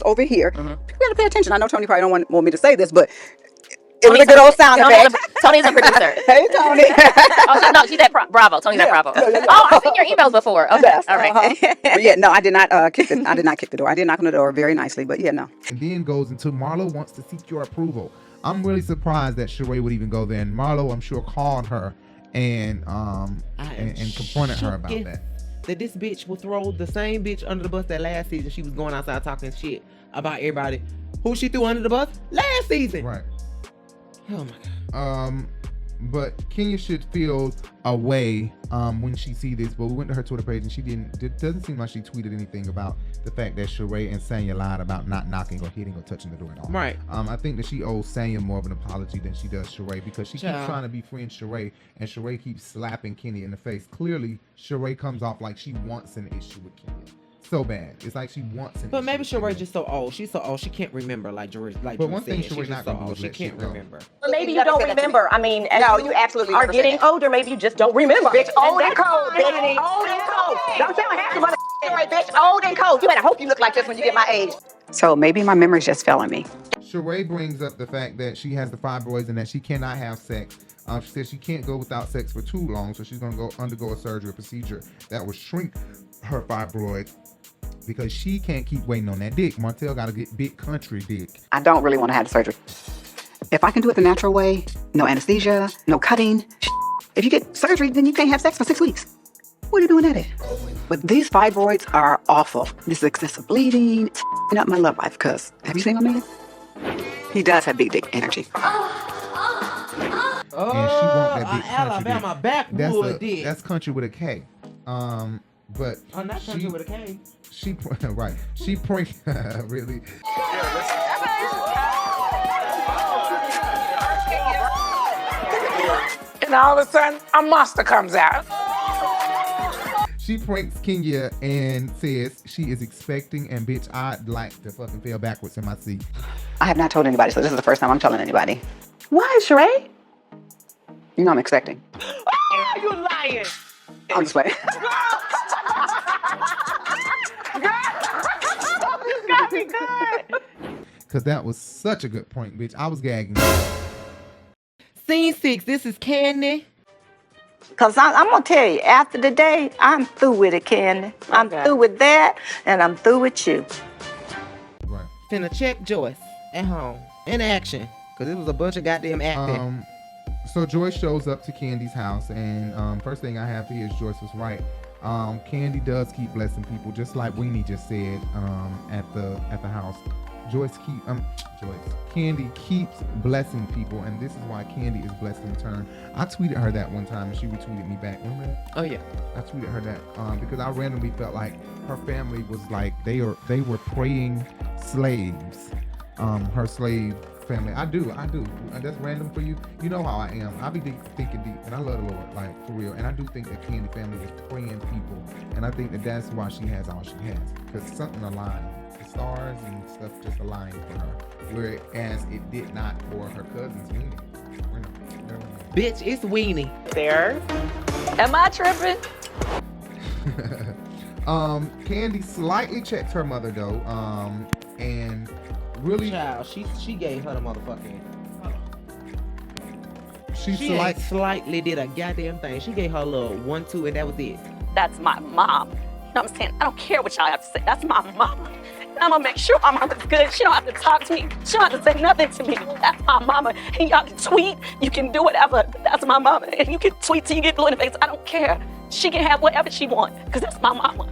over here. People gotta pay attention. I know Tony probably don't want me to say this, but it was a good old sound effect. Tony's a producer. Hey, Tony. Oh, no, she's at Bravo. Tony's at Bravo. Oh, I've seen your emails before. Okay, Yes, all right. But yeah, no, I did not kick the door. I did knock on the door very nicely, but yeah, no. And then goes into Marlo wants to seek your approval. I'm really surprised that Sheree would even go there. And Marlo, I'm sure, called her and confronted her about that this bitch will throw the same bitch under the bus that last season she was going outside talking shit about everybody. Who she threw under the bus last season. Right. Oh my God. But Kenya should feel a way when she see this. But we went to her Twitter page and she didn't. It doesn't seem like she tweeted anything about the fact that Sheree and Sanya lied about not knocking or hitting or touching the door at all. Right. I think that she owes Sanya more of an apology than she does Sheree because she keeps Child. trying to befriend Sheree and Sheree keeps slapping Kenya in the face. Clearly, Sheree comes off like she wants an issue with Kenya. So bad. It's like she wants an But issue maybe with Sheree's just so old. She's so old she can't remember like Drew. Like But Drew one thing said. Sheree's She's not just so gonna do old is she let can't shit go. remember. Or maybe you don't remember. I mean, as No, you you absolutely are never said getting that. older, maybe you just don't remember. Bitch, old and that's cold, fine, bitch. honey. Old and cold. Don't tell half the mother right, bitch. Old and cold. You better hope you look like this when you get my age. So maybe my memory's just failing me. Sheree brings up the fact that she has the fibroids and that she cannot have sex. She says she can't go without sex for too long, so she's going to undergo a surgery, a procedure that will shrink her fibroids. because she can't keep waiting on that dick. Marcille got to get big country dick. I don't really want to have the surgery. If I can do it the natural way, no anesthesia, no cutting. If you get surgery, then you can't have sex for 6 weeks. What are you doing at it? But these fibroids are awful. This is excessive bleeding. It's up my love life, cuz. Have you seen my man? He does have big dick energy. Oh, And she want that big country Alabama dick. backwood dick. That's country with a K. But Oh, not country with a K. She right. She pranked really. And all of a sudden, a monster comes out. She pranks Kenya and says she is expecting, and bitch, I'd like to fucking fell backwards in my seat. I have not told anybody, so this is the first time I'm telling anybody. Why, Sheree? You know I'm expecting. Oh, you lying. I'm just playing. This got me good. Cause that was such a good point, bitch. I was gagging. Scene 6, this is Kandi. Because I'm going to tell you, after the day, I'm through with it, Kandi. I'm through with that, and I'm through with you. Right. Finna check Joyce at home in action. Because it was a bunch of goddamn acting. So Joyce shows up to Candy's house, and first thing I have here is Joyce was right. Kandi does keep blessing people, just like Weenie just said at the house. Kandi keeps blessing people, and this is why Kandi is blessed in turn. I tweeted her that one time, and she retweeted me back. Remember that? Oh yeah. I tweeted her that because I randomly felt like her family was like they were praying slaves. Her slave family. I do. That's random for you. You know how I am. I be thinking deep, and I love the Lord, like for real. And I do think that Kandi family is praying people, and I think that that's why she has all she has, because something aligned. The stars and stuff just aligned for her, whereas it did not for her cousins. Weenie. Bitch, it's Weenie. There. Am I tripping? Kandi slightly checked her mother though, and really, child, she gave her the motherfucking. She slightly did a goddamn thing. She gave her a little 1-2, and that was it. That's my mom. You know what I'm saying? I don't care what y'all have to say. That's my mama. And I'm gonna make sure my mama's good. She don't have to talk to me. She don't have to say nothing to me. That's my mama. And y'all can tweet. You can do whatever. That's my mama. And you can tweet till you get blue in the face. I don't care. She can have whatever she wants, because that's my mama.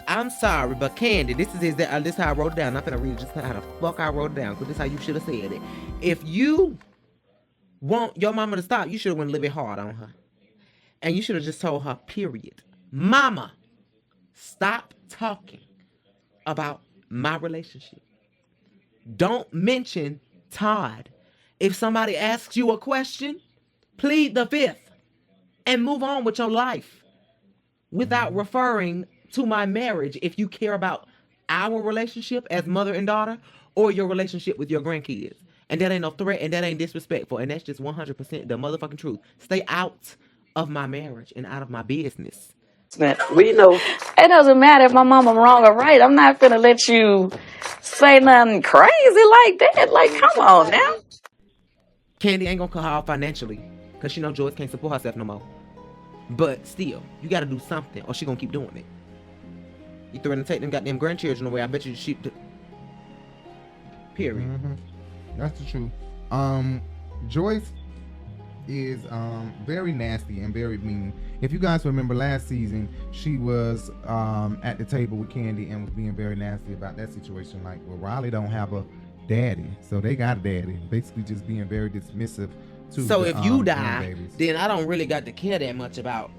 I'm sorry, but Kandi, this is how I wrote it down. I'm not gonna read it, just how the fuck I wrote it down, because this is how you should have said it. If you want your mama to stop, you should have went a little bit hard on her. And you should have just told her, period. Mama, stop talking about my relationship. Don't mention Todd. If somebody asks you a question, plead the fifth and move on with your life without referring to my marriage if you care about our relationship as mother and daughter or your relationship with your grandkids. And that ain't no threat, and that ain't disrespectful, and that's just 100% the motherfucking truth. Stay out of my marriage and out of my business. We know. It doesn't matter if my mama wrong or right. I'm not finna let you say nothing crazy like that. Like, come on now. Kandi ain't gonna cut her off financially, because she know Joyce can't support herself no more. But still, you gotta do something, or she gonna keep doing it. You threaten to take them goddamn grandchildren away, I bet you she... Period. Mm-hmm. That's the truth. Joyce is very nasty and very mean. If you guys remember last season, she was at the table with Kandi and was being very nasty about that situation. Like, well, Riley don't have a daddy, so they got a daddy. Basically just being very dismissive to So the, if you die, grandbabies. then I don't really got to care that much about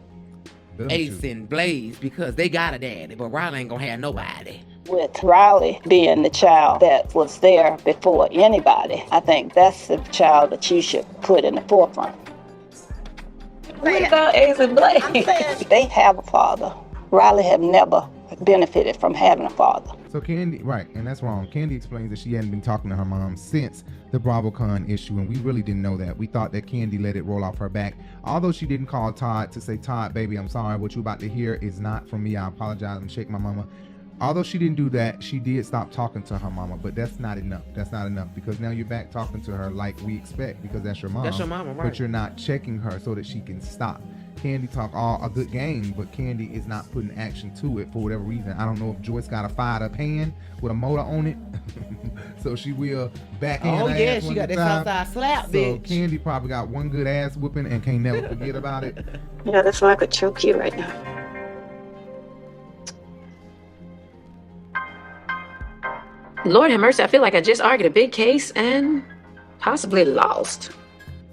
Ace and Blaze, because they got a daddy, but Riley ain't gonna have nobody. With Riley being the child that was there before anybody, I think that's the child that you should put in the forefront. What about Ace and Blaze? They have a father. Riley have never benefited from having a father. So Kandi, right, and that's wrong. Kandi explains that she hadn't been talking to her mom since the BravoCon issue, and we really didn't know that. We thought that Kandi let it roll off her back. Although she didn't call Todd to say, Todd, baby, I'm sorry. What you about to hear is not from me. I apologize and shake my mama. Although she didn't do that, she did stop talking to her mama, but that's not enough. That's not enough, because now you're back talking to her like we expect, because that's your mom. That's your mama, right. But you're not checking her so that she can stop. Kandi talk all a good game, but Kandi is not putting action to it for whatever reason. I don't know if Joyce got a fired up hand with a motor on it, so she will backhand. Oh yeah, ass she one got at that a time. southside slap, So bitch. Kandi probably got one good ass whooping and can't never forget about it. Yeah, that's why I could choke you right now. Lord have mercy, I feel like I just argued a big case and possibly lost.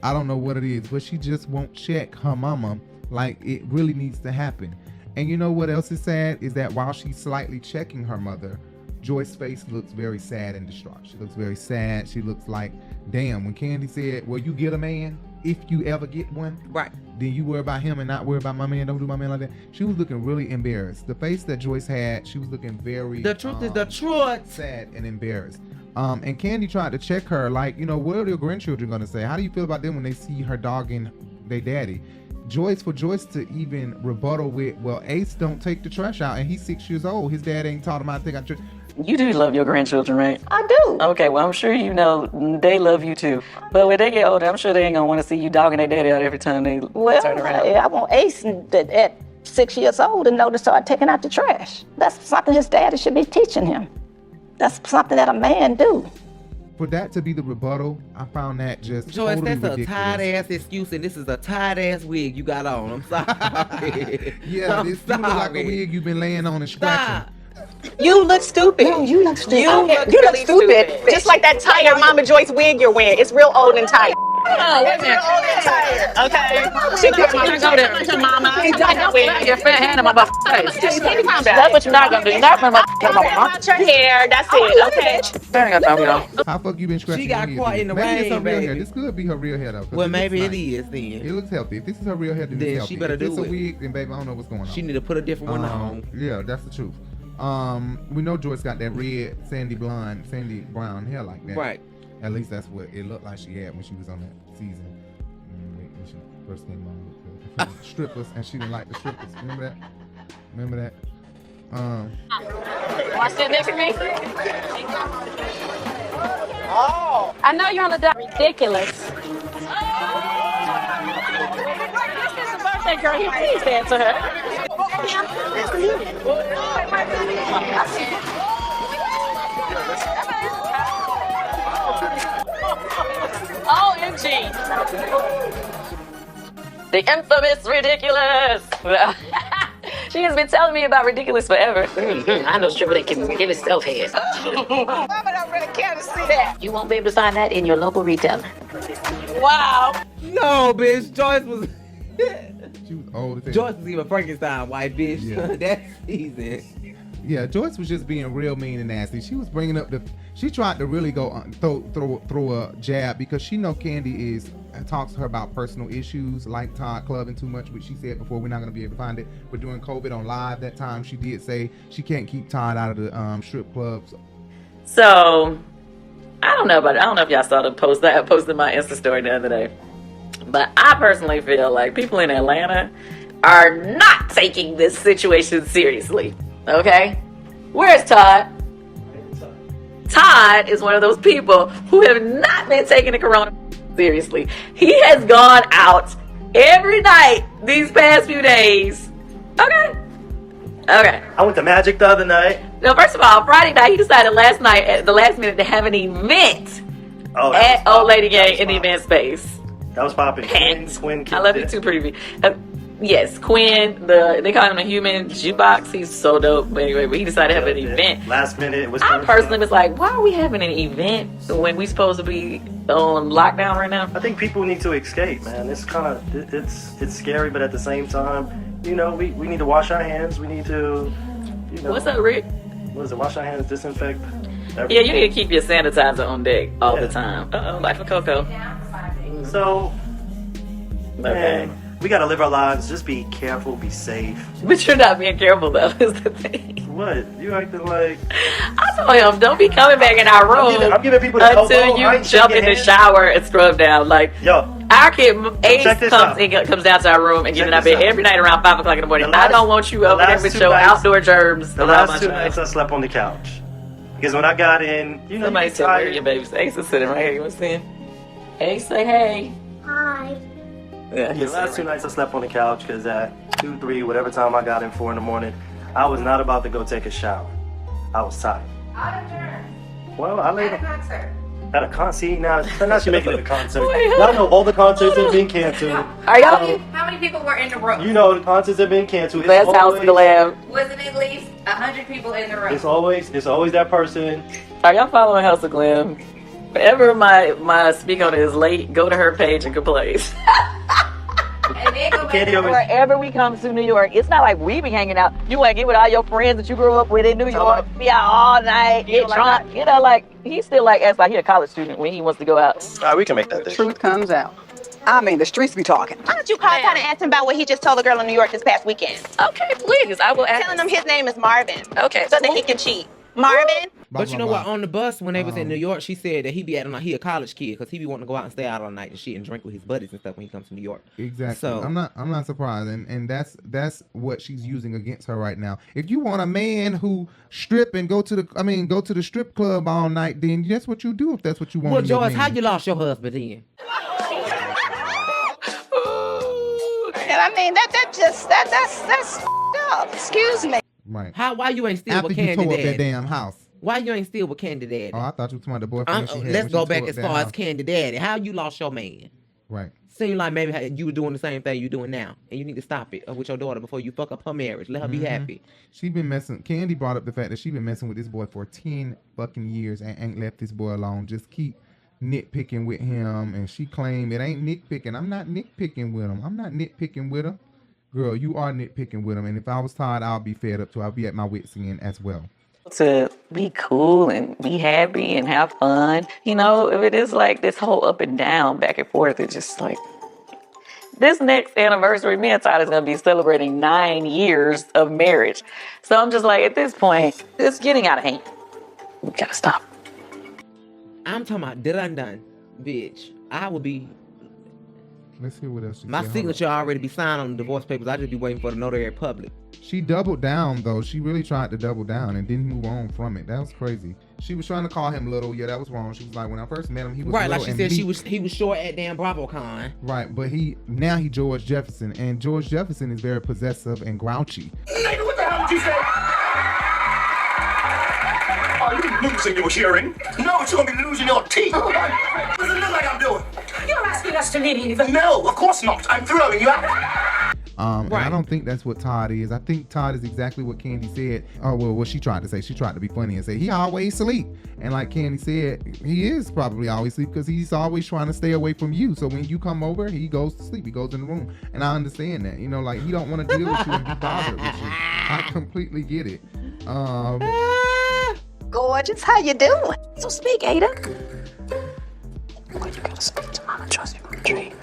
I don't know what it is, but she just won't check her mama like it really needs to happen. And you know what else is sad is that while she's slightly checking her mother, Joyce's face looks very sad and distraught. She looks very sad. She looks like, damn, when Kandi said, well, you get a man, if you ever get one, right, then you worry about him and not worry about my man. Don't do my man like that. She was looking really embarrassed. The face that Joyce had, she was looking very The truth is the truth. sad and embarrassed. And Kandi tried to check her, like, you know, what are your grandchildren gonna say? How do you feel about them when they see her dogging their daddy? For Joyce to even rebuttal with, well, Ace don't take the trash out and he's 6 years old. His dad ain't taught him how to take out trash. You do love your grandchildren, right? I do. Okay, well, I'm sure you know they love you too. But when they get older, I'm sure they ain't gonna want to see you dogging their daddy out every time they turn around. I want Ace at 6 years old to know to start taking out the trash. That's something his daddy should be teaching him. That's something that a man do. For that to be the rebuttal, I found that just Joyce, totally that's ridiculous. a tight ass excuse, and this is a tight ass wig you got on. I'm sorry. Yeah, I'm this you look like a wig you've been laying on and scratching. You look stupid. No, you look stupid. You look stupid. Just like that tired Mama Joyce wig you're wearing. It's real old and tired. Wait a minute. Okay. She can't go there. Your mama. Your fair hand in my face. Calm down. That's what you're not gonna do. You're not gonna About your hair. That's it. Okay. How fuck you been scratching She got your caught head? in the Maybe it's rain, her real hair. baby. This could be her real hair though. 'cause Well, it maybe looks it nice. is then. It looks healthy. If this is her real hair, then Then it's she healthy. better if it's do a it. wig, then baby, I don't know what's going on. She need to put a different one on. Yeah, that's the truth. We know Joyce got that red, sandy brown hair like that. Right. At least that's what it looked like she had when she was on that season. When she first came on with the strippers, and she didn't like the strippers. Remember that? Remember that? Want to sit next to me? Oh. I know you're on the dot. Ridiculous. This is a birthday girl. You please answer her. OMG. The infamous Ridiculous. She has been telling me about Ridiculous forever. I know stripper that can give itself head. Mama don't really care to see that. You won't be able to find that in your local retailer. Wow. No, bitch. Joyce was. She was old as hell. Joyce was even Frankenstein white, bitch. Yeah. That season. Yeah, Joyce was just being real mean and nasty. She was bringing up she tried to really go throw a jab because she know Kandi talks to her about personal issues like Todd clubbing too much, which she said before we're not going to be able to find it. But during COVID on live that time, she did say she can't keep Todd out of the strip clubs. So I don't know if y'all saw the post that I posted my Insta story the other day. But I personally feel like people in Atlanta are not taking this situation seriously. Okay? Where's Todd? Todd is one of those people who have not been taking the corona seriously. He has gone out every night these past few days. Okay. I went to Magic the other night. No, first of all, Friday night, he decided last night at the last minute to have an event at Old Lady Gang in the event space. That was popping. Quinn I love you too, Preview. Yes, Quinn, they call him a human jukebox. He's so dope. But anyway, he decided to have an event. Last minute, it was. I personally was like, why are we having an event when we supposed to be on lockdown right now? I think people need to escape, man. It's kind of it's scary, but at the same time, you know, we need to wash our hands. We need to, you know. What's up, Rick? What is it? Wash our hands, disinfect. Yeah, you need to keep your sanitizer on deck all the time. Life of Coco. So, okay. Man, we gotta live our lives. Just be careful, be safe. But you're not being careful though, is the thing. What? You acting like... I told him, don't be coming back in our room I'm giving people the until elbow. I you ain't jump in shaking the hands. shower and scrub down. Like, our kid Ace check this comes down to our room and gets in our bed every night around 5 o'clock in the morning. I don't want you over there with your outdoor germs. The last 2 nights I slept on the couch. Because when I got in, you know, Somebody you get said, where are tired. your babies? Ace is sitting right here. You want to see him? Ace, say hey. Hi. Yeah, the last 2 nights I slept on the couch because at 2, 3, whatever time I got in 4 in the morning, I was not about to go take a shower. I was tired. Well, I laid at a concert. Now she making it a concert. Y'all know all the concerts have been canceled. Are y'all? How many people were in the room? You know the concerts have been canceled. Last house in the lab. Was it at least 100 people in the room? It's always that person. Are y'all following House of Glam? Whenever my speak on it is late, go to her page and complain. And then go back. Wherever we come to New York, it's not like we be hanging out. You want to get with all your friends that you grew up with in New York, be out all night, get drunk. You know, like he still like acts like he a college student when he wants to go out. All right, we can make that The thing. truth comes out. I mean, the streets be talking. Why don't you call Todd and ask him about what he just told a girl in New York this past weekend? Okay, please. I will ask. Telling him his name is Marvin. Okay. So that he can cheat. Marvin? But you know what? On the bus when they was in New York, she said that he be acting like he a college kid because he be wanting to go out and stay out all night and shit and drink with his buddies and stuff when he comes to New York. Exactly. So I'm not surprised, and that's what she's using against her right now. If you want a man who strip and go to the strip club all night, then that's what you do. If that's what you want. well, in your Joyce, man. how you lost your husband then? And I mean that's up. Excuse me. Right. Why you ain't still After with you Kandi tore up that Daddy? damn house. Why you ain't still with Kandi Daddy? Oh, I thought you were talking about the boyfriend she had. Let's when go she back tore as up that far as house. Kandi Daddy. How you lost your man? Right. Seemed like maybe you were doing the same thing you doing now, and you need to stop it with your daughter before you fuck up her marriage. Let her be happy. She been messing. Kandi brought up the fact that she been messing with this boy for 10 fucking years and ain't left this boy alone. Just keep nitpicking with him, and she claimed it ain't nitpicking. I'm not nitpicking with him. I'm not nitpicking with her. Girl, you are nitpicking with him, and if I was tired, I'll be fed up too. I'll be at my wits' end as well. To be cool and be happy and have fun. You know, if it is like this whole up and down, back and forth, it's just like this next anniversary, me and Todd is going to be celebrating 9 years of marriage. So I'm just like, at this point, it's getting out of hand. We got to stop. I'm talking about done, bitch. I will be. Let's hear what else she My said. signature already be signed on the divorce papers. I just be waiting for the notary public. She doubled down though. She really tried to double down and didn't move on from it. That was crazy. She was trying to call him little. Yeah, that was wrong. She was like, when I first met him, he was Right, little like she and said, meek. he was short at damn BravoCon. Right, but now he George Jefferson, and George Jefferson is very possessive and grouchy. Nigga, what the hell did you say? Are you losing your hearing? No, but you're gonna be losing your teeth. What does it look like I'm doing? You're asking us to leave. No, of course not. I'm throwing you out. And I don't think that's what Todd is. I think Todd is exactly what Kandi said. Oh, well, what she tried to say. She tried to be funny and say, he always sleep. And like Kandi said, he is probably always sleep because he's always trying to stay away from you. So when you come over, he goes to sleep. He goes in the room. And I understand that. You know, like, he don't want to deal with you and be bothered with you. I completely get it. Gorgeous, how you doing? So speak, Ada. Well, you gotta speak to Mama Joyce on the tree.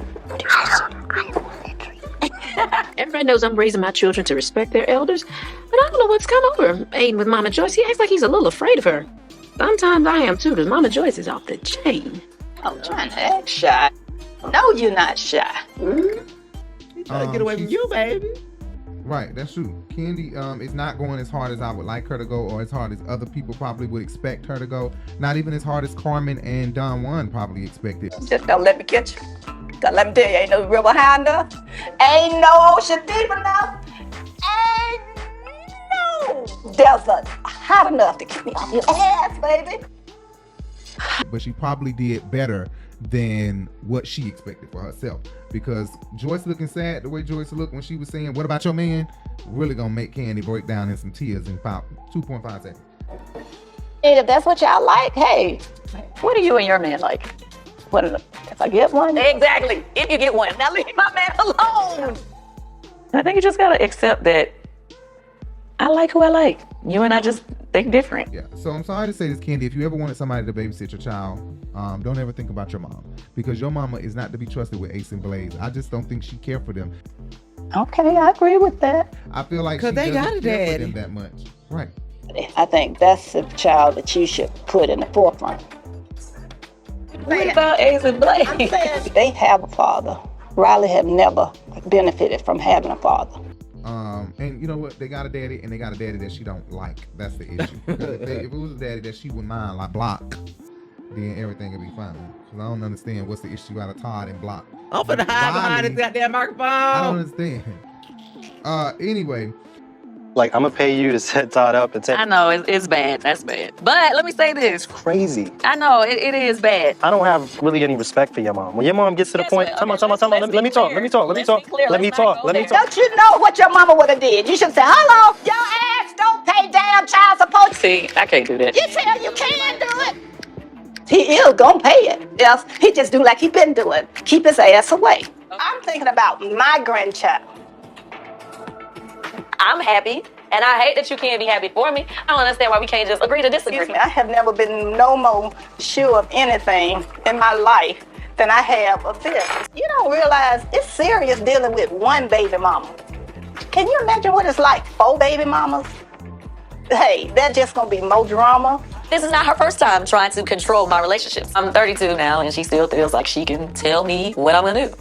Everybody knows I'm raising my children to respect their elders, but I don't know what's come over Aiden with Mama Joyce. He acts like he's a little afraid of her. Sometimes I am too, because Mama Joyce is off the chain. Oh, trying to act shy. No, you're not shy. He trying to get away from you, baby. Right, that's true. Kandi is not going as hard as I would like her to go, or as hard as other people probably would expect her to go. Not even as hard as Carmen and Don Juan probably expected. Just don't let me catch you. Don't let me tell you, ain't no river high enough. Ain't no ocean deep enough. Ain't no desert hot enough to keep me off your ass, baby. But she probably did better than what she expected for herself, because Joyce looking sad the way Joyce looked when she was saying, what about your man? Really gonna make Kandi break down in some tears in 2.5 seconds. And if that's what y'all like, hey, what are you and your man like? What if I get one? Exactly. If you get one. Now leave my man alone. I think you just got to accept that I like who I like. You and I just think different. Yeah. So I'm sorry to say this, Kandi. If you ever wanted somebody to babysit your child, don't ever think about your mom, because your mama is not to be trusted with Ace and Blaze. I just don't think she care for them. Okay, I agree with that. I feel like she they got doesn't a care for daddy. them that much. Right. I think that's a child that you should put in the forefront. What about Ace and Blaze? They have a father. Riley have never benefited from having a father. And you know what? They got a daddy, and they got a daddy that she don't like. That's the issue. If it was a daddy that she would mind, like Block, then everything would be fine. Because I don't understand what's the issue out of Todd and Block. I'm finna hide behind this goddamn microphone. I don't understand. Anyway. Like, I'm gonna pay you to set Todd up and take. I know it's bad. That's bad. But let me say this. Crazy. I know it is bad. I don't have really any respect for your mom. When your mom gets to the point, tell me. Let me talk. Let me talk. Don't you know what your mama would have did? You should say, hello, your ass don't pay damn child support. See, I can't do that. You tell you can do it. He is gonna pay it. Yes, he just do like he been doing. Keep his ass away. I'm thinking about my grandchild. I'm happy, and I hate that you can't be happy for me. I don't understand why we can't just agree to disagree. Excuse me, I have never been no more sure of anything in my life than I have of this. You don't realize it's serious dealing with one baby mama. Can you imagine what it's like, 4 baby mamas? Hey, that's just gonna be more drama. This is not her first time trying to control my relationships. I'm 32 now, and she still feels like she can tell me what I'm gonna do.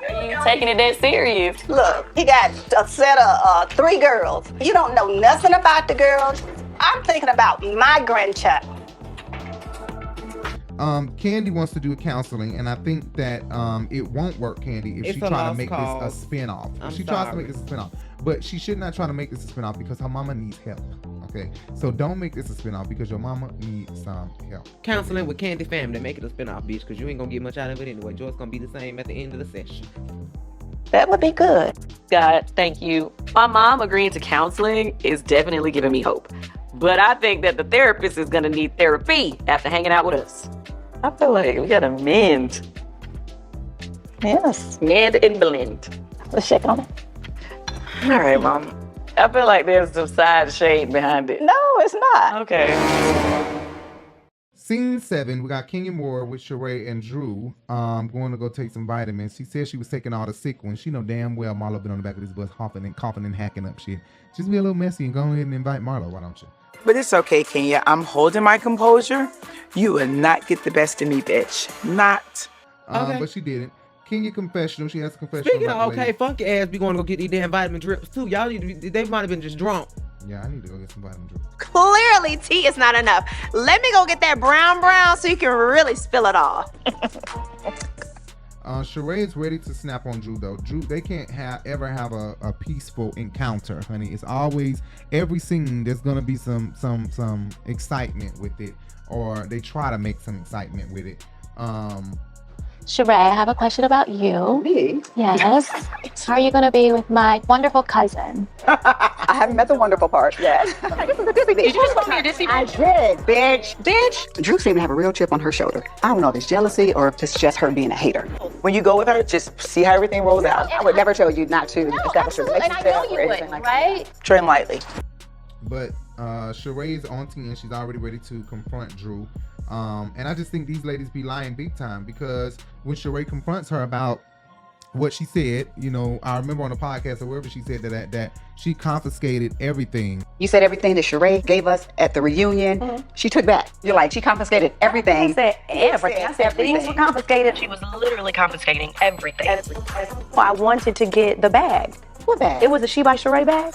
Are you taking it that serious? Look, he got a set of 3 girls. You don't know nothing about the girls. I'm thinking about my grandchild. Kandi wants to do counseling, and I think that it won't work, Kandi, if she tries to make this a spinoff. She tries to make this a spinoff, but she should not try to make this a spinoff because her mama needs help. Okay, so don't make this a spinoff because your mama needs some help. Counseling with Kandi family, make it a spinoff, bitch, because you ain't gonna get much out of it anyway. Joy's gonna be the same at the end of the session. That would be good. God, thank you. My mom agreeing to counseling is definitely giving me hope. But I think that the therapist is gonna need therapy after hanging out with us. I feel like we gotta mend. Yes. Mend and blend. Let's check on it. All right, Mom. I feel like there's some side shade behind it. No, it's not. Okay. Scene 7, we got Kenya Moore with Sheree and Drew going to go take some vitamins. She said she was taking all the sick ones. She know damn well Marlo been on the back of this bus coughing and hacking up shit. Just be a little messy and go ahead and invite Marlo, why don't you? But it's okay, Kenya. I'm holding my composure. You will not get the best of me, bitch. Not. Okay. But she didn't. Kenya confessional. She has a confessional. Speaking of okay, funky ass, be going to go get these damn vitamin drips too. Y'all need to be, they might have been just drunk. Yeah, I need to go get some vitamin drips. Clearly, tea is not enough. Let me go get that brown so you can really spill it all. Sheree is ready to snap on Drew though. Drew, they can't ever have a peaceful encounter, honey. It's always every scene there's gonna be some excitement with it, or they try to make some excitement with it. Sheree, I have a question about you. Me? Yes. How are you going to be with my wonderful cousin? I haven't met the wonderful part yet. This is a Disney Did you just call me a Disney bitch? I did, bitch. Drew seemed to have a real chip on her shoulder. I don't know if it's jealousy or if it's just her being a hater. When you go with her, just see how everything rolls out. I would never tell you not to establish a relationship. And I know you would, right? Tread lightly. But Sheree is on 10. She's already ready to confront Drew. And I just think these ladies be lying big time, because when Sheree confronts her about what she said, you know, I remember on the podcast or wherever she said that she confiscated everything. You said everything that Sheree gave us at the reunion, she took back. You're like, she confiscated everything. I said everything. I said everything. things were confiscated. She was literally confiscating everything. Well, I wanted to get the bag. What bag? It was a She by Sheree bag.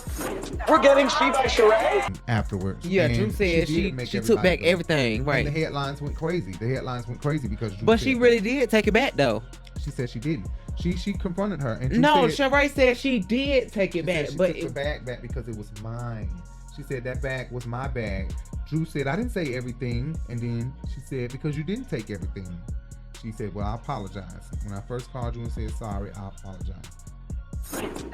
We're getting She by Sheree? Afterwards. Yeah, And Drew said she took back everything, right? And the headlines went crazy. Because Drew But she really did take it back though. She said she didn't. She confronted her. And Drew no, said, Sheree said she did take it back, she but took the bag back because it was mine. She said that bag was my bag. Drew said I didn't say everything, and then she said because you didn't take everything. She said, well, I apologize. When I first called you and said sorry, I apologize.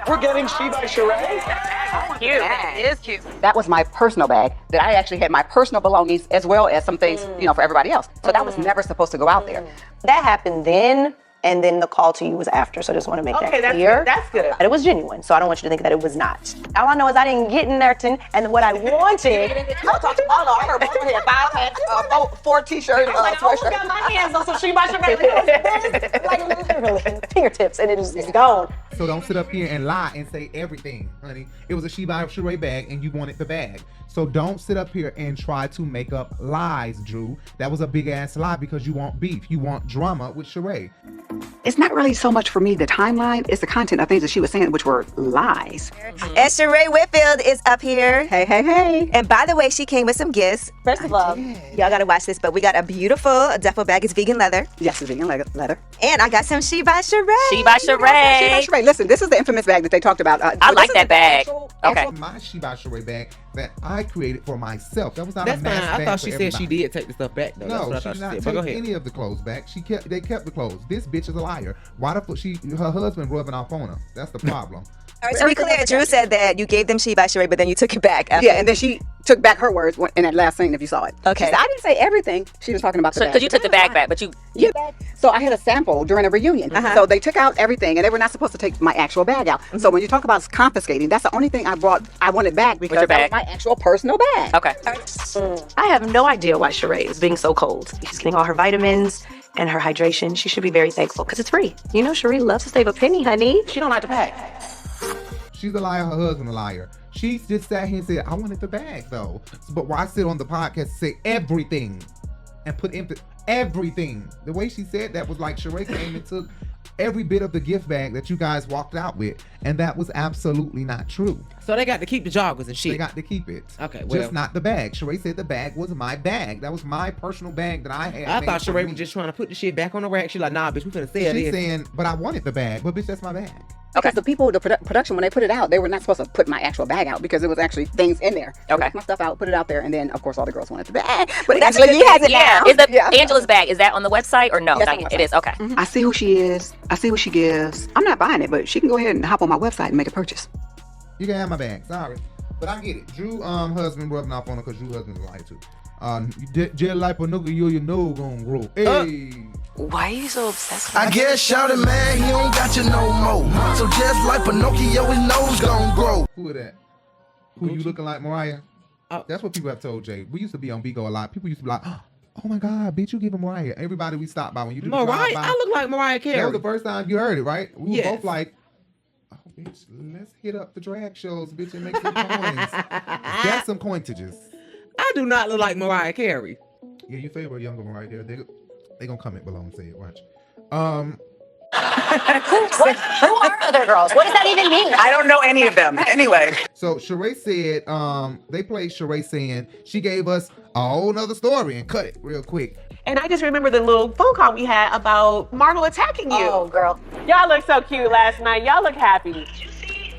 We're getting She by Sheree? Cute. It is cute. That was my personal bag that I actually had my personal belongings as well as some things, you know, for everybody else. So that was never supposed to go out there. That happened then, and then the call to you was after. So I just want to make that clear. That's good. That it was genuine. So I don't want you to think that it was not. All I know is I didn't get in there, and what I wanted. No, talk to Marlo. I heard Marlo had 4 t-shirts. I was like, I almost got my hands on some She by Sheree. Like literally, fingertips, and it's gone. So don't sit up here and lie and say everything, honey. It was a She by Sheree bag and you wanted the bag. So don't sit up here and try to make up lies, Drew. That was a big ass lie because you want beef. You want drama with Sheree. it's not really so much for me the timeline, it's the content of things that she was saying, which were lies. And Sheree Whitfield is up here. Hey, hey, hey. And by the way, she came with some gifts. First of all, y'all gotta watch this, but we got a beautiful duffel bag. It's vegan leather. Yes, it's vegan leather. And I got some She by Sheree. She by Sheree. She by Sheree. Listen, this is the infamous bag that they talked about. I like that bag. Okay. My She by Sheree bag that I created for myself. That was not That's a mass fine. I bag thought for she said she everybody. did take the stuff back though. That's No, what I she thought did she not said. But go take ahead. any of the clothes back. They kept the clothes. This bitch is a liar. Why the fuck her husband rubbing off on her? That's the problem. All right, to be clear, Drew said that you gave them She by Sheree, but then you took it back. After. Yeah, and then she took back her words in that last scene, if you saw it. Okay. She said, I didn't say everything. She was talking about the bag. Because you took the bag back, but you... Yeah. So I had a sample during a reunion. So they took out everything, and they were not supposed to take my actual bag out. So when you talk about confiscating, that's the only thing I wanted back because that was my actual personal bag. Okay. I have no idea why Sheree is being so cold. She's getting all her vitamins and her hydration. She should be very thankful because it's free. You know, Sheree loves to save a penny, honey. She don't like to pay. She's a liar, her husband a liar. She just sat here and said, I wanted the bag though. But why sit on the podcast and say everything and put everything? The way she said that was like Sheree came and took every bit of the gift bag that you guys walked out with, and that was absolutely not true. So they got to keep the joggers and shit. They got to keep it. Okay, well. Just not the bag. Sheree said the bag was my bag. That was my personal bag that I had. I thought Sheree was just trying to put the shit back on the rack. She's like, nah, bitch, we finna sell this. She's saying, but I wanted the bag. But bitch, that's my bag. Because the people, the production, when they put it out, they were not supposed to put my actual bag out because it was actually things in there. Okay. Took my stuff out, put it out there, and then, of course, all the girls wanted the bag. But actually, he has it now. Is Angela's bag, is that on the website or no? Yes, Not yet. It is, okay. I see who she is. I see what she gives. I'm not buying it, but she can go ahead and hop on my website and make a purchase. You can have my bag. Sorry. But I get it. Drew husband rubbing off on her because Drew husband's a liar too. Just like a nigga, you know gonna grow. Hey. Why are you so obsessed with I guess shout it, man, he don't got you no more. So just like Pinocchio, his nose gon' grow. Who is that? Who you looking like, Mariah? That's what people have told Jay. We used to be on Bigo a lot. People used to be like, oh my God, bitch, you give him Mariah. Everybody we stopped by when you do Mariah, I look like Mariah Carey. That was the first time you heard it, right? We were Yes. both like, oh, bitch, let's hit up the drag shows, bitch, and make some coins. That's some cointages. I do not look like Mariah Carey. Yeah, you favor a younger Mariah Carey. They gonna comment below and say it. Watch. Who are other girls? What does that even mean? I don't know any of them. Anyway. So Sheree said, they played Sheree saying she gave us a whole nother story and cut it real quick. And I just remember the little phone call we had about Marlo attacking you. Oh, girl. Y'all look so cute last night. Y'all look happy.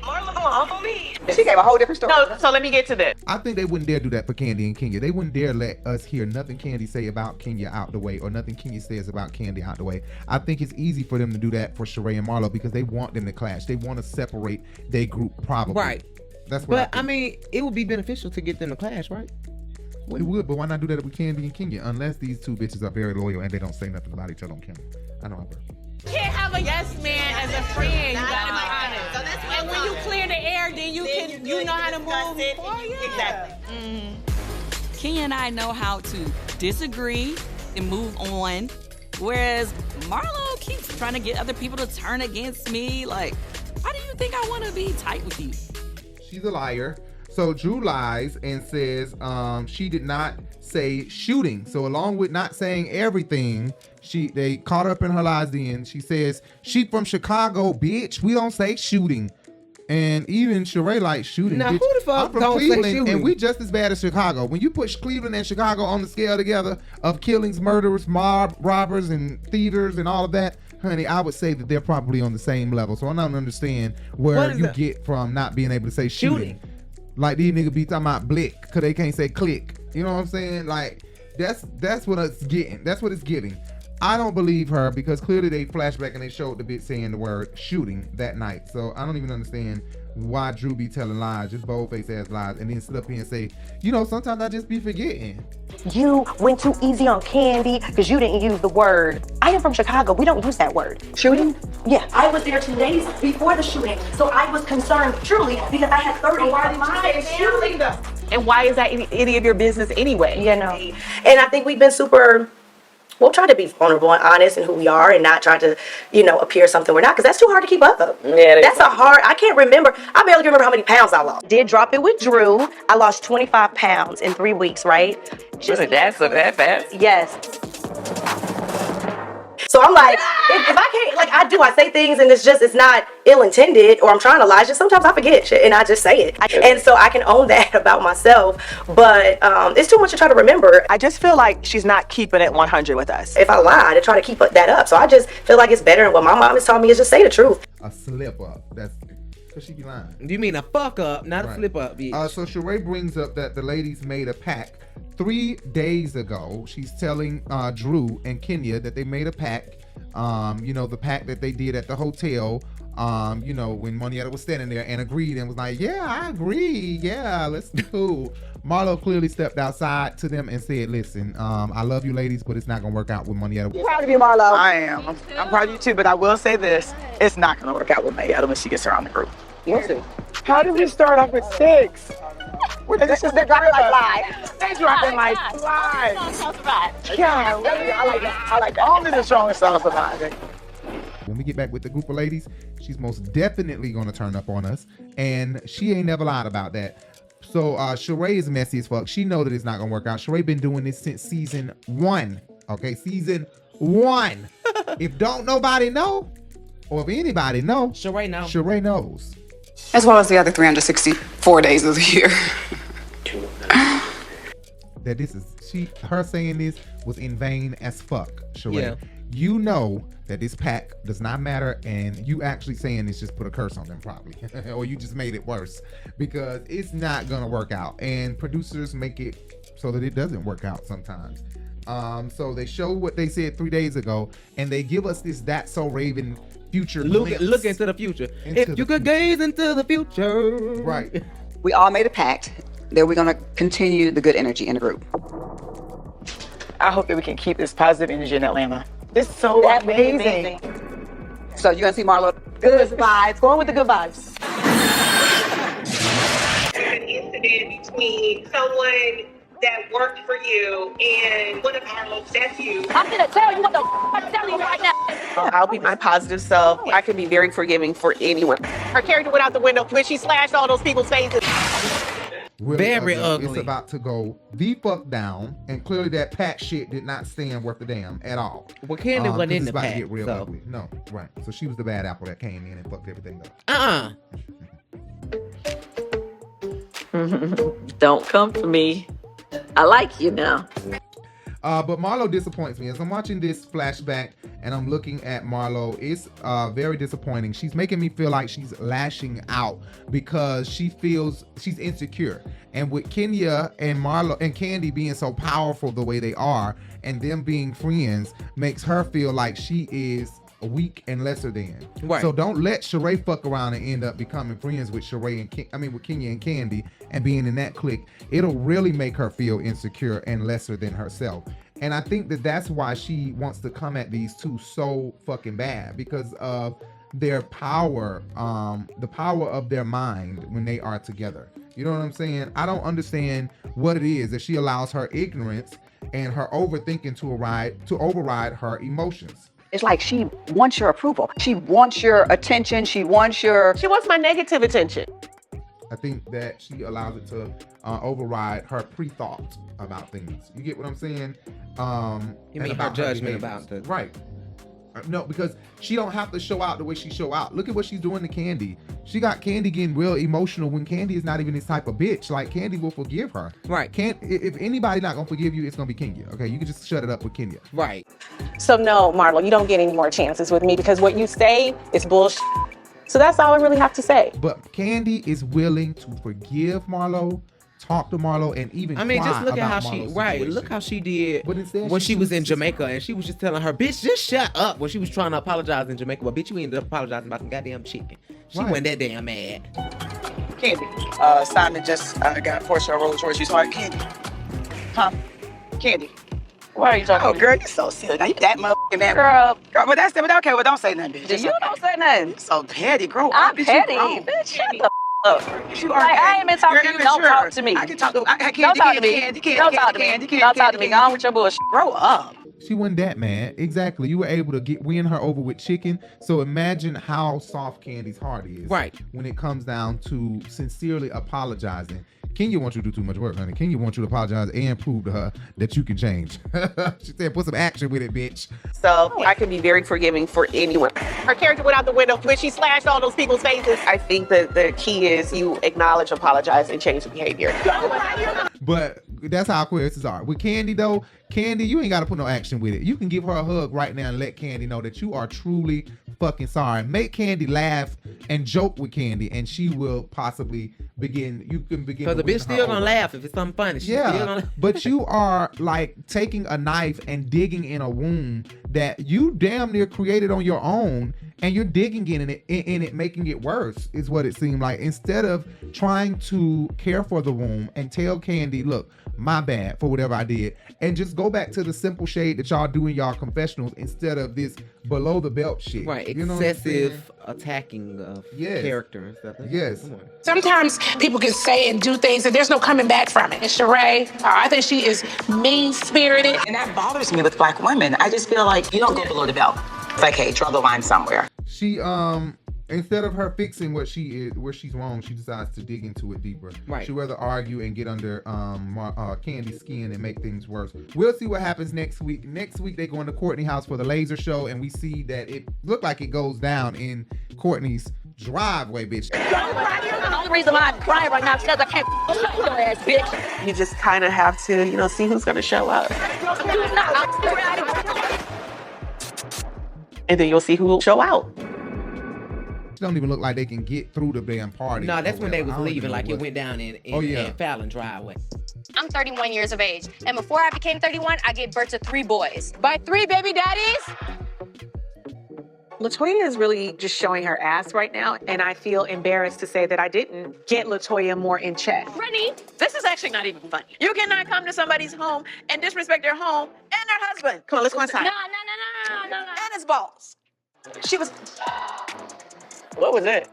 Marlo going off on me. She gave a whole different story. No, so let me get to this. I think they wouldn't dare do that for Kandi and Kenya. They wouldn't dare let us hear nothing Kandi say about Kenya out the way or nothing Kenya says about Kandi out the way. I think it's easy for them to do that for Sheree and Marlo because they want them to clash. They want to separate their group probably. Right. That's what But I mean, it would be beneficial to get them to clash, right? It would, but why not do that with Kandi and Kenya? Unless these two bitches are very loyal and they don't say nothing about each other on camera. I know I'm perfect. Can't have a yes man as a friend. You gotta be honest. So that's and when you clear the air, then you know how to move. Exactly. Kenya and I know how to disagree and move on, whereas Marlo keeps trying to get other people to turn against me. Like, why do you think I want to be tight with you? She's a liar. So Drew lies and says she did not say shooting. So along with not saying everything, they caught up in her lies then. She says, she from Chicago, bitch. We don't say shooting. And even Sheree like shooting. Now, bitch. who the fuck I'm from don't say Cleveland, shooting? and we just as bad as Chicago. When you put Cleveland and Chicago on the scale together of killings, murderers, mob robbers, and thievers and all of that, honey, I would say that they're probably on the same level. So I don't understand where you get from not being able to say shooting. Like these niggas be talking about blick because they can't say click. You know what I'm saying? Like that's what it's getting. That's what it's giving. I don't believe her because clearly they flashback and they showed the bit saying the word shooting that night. So I don't even understand why Drew be telling lies, just bold-faced ass lies, and then sit up here and say, you know, sometimes I just be forgetting. You went too easy on Kandi because you didn't use the word. I am from Chicago. We don't use that word. Shooting? Yeah. I was there 2 days before the shooting, so I was concerned truly because I had 30 miles shooting. And why is that any of your business anyway? You know. And I think we've been we'll try to be vulnerable and honest in who we are and not try to, appear something we're not, because that's too hard to keep up. Yeah, that's I can't remember. I barely remember how many pounds I lost. Did drop it with Drew. I lost 25 pounds in 3 weeks, right? That's that fast? Yes. So I'm like, if I can't, like I say things and it's not ill-intended or I'm trying to lie. Just sometimes I forget shit and I just say it. And so I can own that about myself. But it's too much to try to remember. I just feel like she's not keeping it 100 with us. If I lie, to try to keep that up. So I just feel like it's better. And what my mom has taught me is just say the truth. A slip up. That's because she be lying. You mean a fuck up, not a slip up, bitch. So Sheree brings up that the ladies made a pact 3 days ago. She's telling Drew and Kenya that they made a pact. The pact that they did at the hotel. When Monietta was standing there and agreed and was like, yeah, I agree. Yeah, let's do. Marlo clearly stepped outside to them and said, listen, I love you ladies, but it's not going to work out with Monietta. I'm proud of you, Marlo. I am. I'm proud of you too, but I will say this. It's not going to work out with Monietta when she gets her on the group. We'll see. How did we start off with 6? This is the dropping like flies. They dropping like flies. Yeah, I like that. I like that. Only the strongest sauce surviving. When we get back with the group of ladies, she's most definitely going to turn up on us. And she ain't never lied about that. So Sheree is messy as fuck. She know that it's not going to work out. Sheree been doing this since season 1. Okay, season 1. If don't nobody know, or if anybody know, Sheree knows. Sheree knows. As well as the other 364 days of the year. That her saying this was in vain as fuck, Sheree. Yeah. You know that this pack does not matter, and you actually saying this just put a curse on them probably, or you just made it worse because it's not gonna work out. And producers make it so that it doesn't work out sometimes. So they show what they said 3 days ago, and they give us this "That's So Raven" future. Look into the future. If you could gaze into the future, right? We all made a pact that we're gonna continue the good energy in the group. I hope that we can keep this positive energy in Atlanta. This is so amazing. So you're gonna see Marlo. Good vibes. Going with the good vibes. An incident between someone that worked for you and one of Marlo's nephews. I'm gonna tell you what the I'm telling you right now. I'll be my positive self. I can be very forgiving for anyone. Her character went out the window when she slashed all those people's faces. Really very ugly. It's about to go the fuck down, and clearly that pack shit did not stand worth a damn at all. Well, Kandi wasn't in the about pack, to get real so. ugly. No, right. So she was the bad apple that came in and fucked everything up. Don't come for me. I like you now. But Marlo disappoints me. As I'm watching this flashback and I'm looking at Marlo, it's very disappointing. She's making me feel like she's lashing out because she feels she's insecure. And with Kenya and Marlo and Kandi being so powerful the way they are, and them being friends, makes her feel like she is weak and lesser than. Right. So don't let Sheree fuck around and end up becoming friends with Sheree and with Kenya and Kandi and being in that clique. It'll really make her feel insecure and lesser than herself. And I think that that's why she wants to come at these two so fucking bad, because of their power, the power of their mind when they are together. You know what I'm saying? I don't understand what it is that she allows her ignorance and her overthinking to override her emotions. It's like she wants your approval. She wants your attention. She wants my negative attention. I think that she allows it to override her pre-thought about things. You get what I'm saying? You mean her judgment about the... Right. No, because she don't have to show out the way she show out. Look at what she's doing to Kandi. She got Kandi getting real emotional when Kandi is not even this type of bitch. Like, Kandi will forgive her. Right. If anybody not gonna forgive you, it's gonna be Kenya. Okay, you can just shut it up with Kenya. Right. So no, Marlo, you don't get any more chances with me because what you say is bullshit. So that's all I really have to say. But Kandi is willing to forgive Marlo, talk to Marlo, and even just look at how Marlo's look how she did but instead when she was in Jamaica, and she was just telling her, bitch, just shut up, when she was trying to apologize in Jamaica. But bitch, you ended up apologizing about some goddamn chicken. She wasn't that damn mad. Kandi, Simon just got Porsha a Rolls Royce. You saw it, Kandi? Huh? Kandi. Why are you talking Oh, to me? girl, you're so silly. Now you that motherfucking man. Girl. But that's it. But okay, well, don't say nothing, bitch. You don't say nothing. You're so petty, grow up. I'm bitch, petty. You grown. Bitch, shut the up. You are like, I ain't been talking to You're you. Don't immature. talk to me. I can talk to Don't talk to me. Don't talk to me. Don't talk to me. Go on with your bullshit. Grow up. She wasn't that mad. Exactly. You were able to win her over with chicken. So imagine how soft Kandi's heart is. Right. When it comes down to sincerely apologizing. Kenya wants you to do too much work, honey. Kenya wants you to apologize and prove to her that you can change. She said, put some action with it, bitch. So I can be very forgiving for anyone. Her character went out the window when she slashed all those people's faces. I think that the key is you acknowledge, apologize, and change the behavior. But that's how Aquariuses are. With Kandi, though, Kandi, you ain't got to put no action with it. You can give her a hug right now and let Kandi know that you are truly fucking sorry. Make Kandi laugh and joke with Kandi, and she will possibly begin. You can begin. Because the bitch still gonna laugh if it's something funny. Yeah, but you are like taking a knife and digging in a wound that you damn near created on your own, and you're digging in it, making it worse, is what it seemed like. Instead of trying to care for the wound and tell Kandi, look, my bad for whatever I did, and just go back to the simple shade that y'all do in y'all confessionals instead of this below the belt shit. Right, excessive attacking of character and stuff. Yes. Sometimes people can say and do things and there's no coming back from it. And Sheree, I think she is mean-spirited. And that bothers me with Black women. I just feel like you don't go below the belt. It's like, hey, draw the line somewhere. She, instead of her fixing what she is, where she's wrong, she decides to dig into it deeper. Right. She'd rather argue and get under Kandi's skin and make things worse. We'll see what happens next week. Next week, they go into Courtney's house for the laser show, and we see that it looked like it goes down in Courtney's driveway, bitch. The only reason why I'm crying right now is because I can't your ass, bitch. You just kind of have to, see who's going to show up. And then you'll see who will show out. Don't even look like they can get through the damn party. No, that's when they was leaving, like it went down in Fallon driveway. I'm 31 years of age, and before I became 31, I gave birth to 3 boys. By 3 baby daddies? LaToya is really just showing her ass right now, and I feel embarrassed to say that I didn't get LaToya more in check. Brittany, this is actually not even funny. You cannot come to somebody's home and disrespect their home and their husband. Come on, let's go inside. No. And his balls. She was... What was it?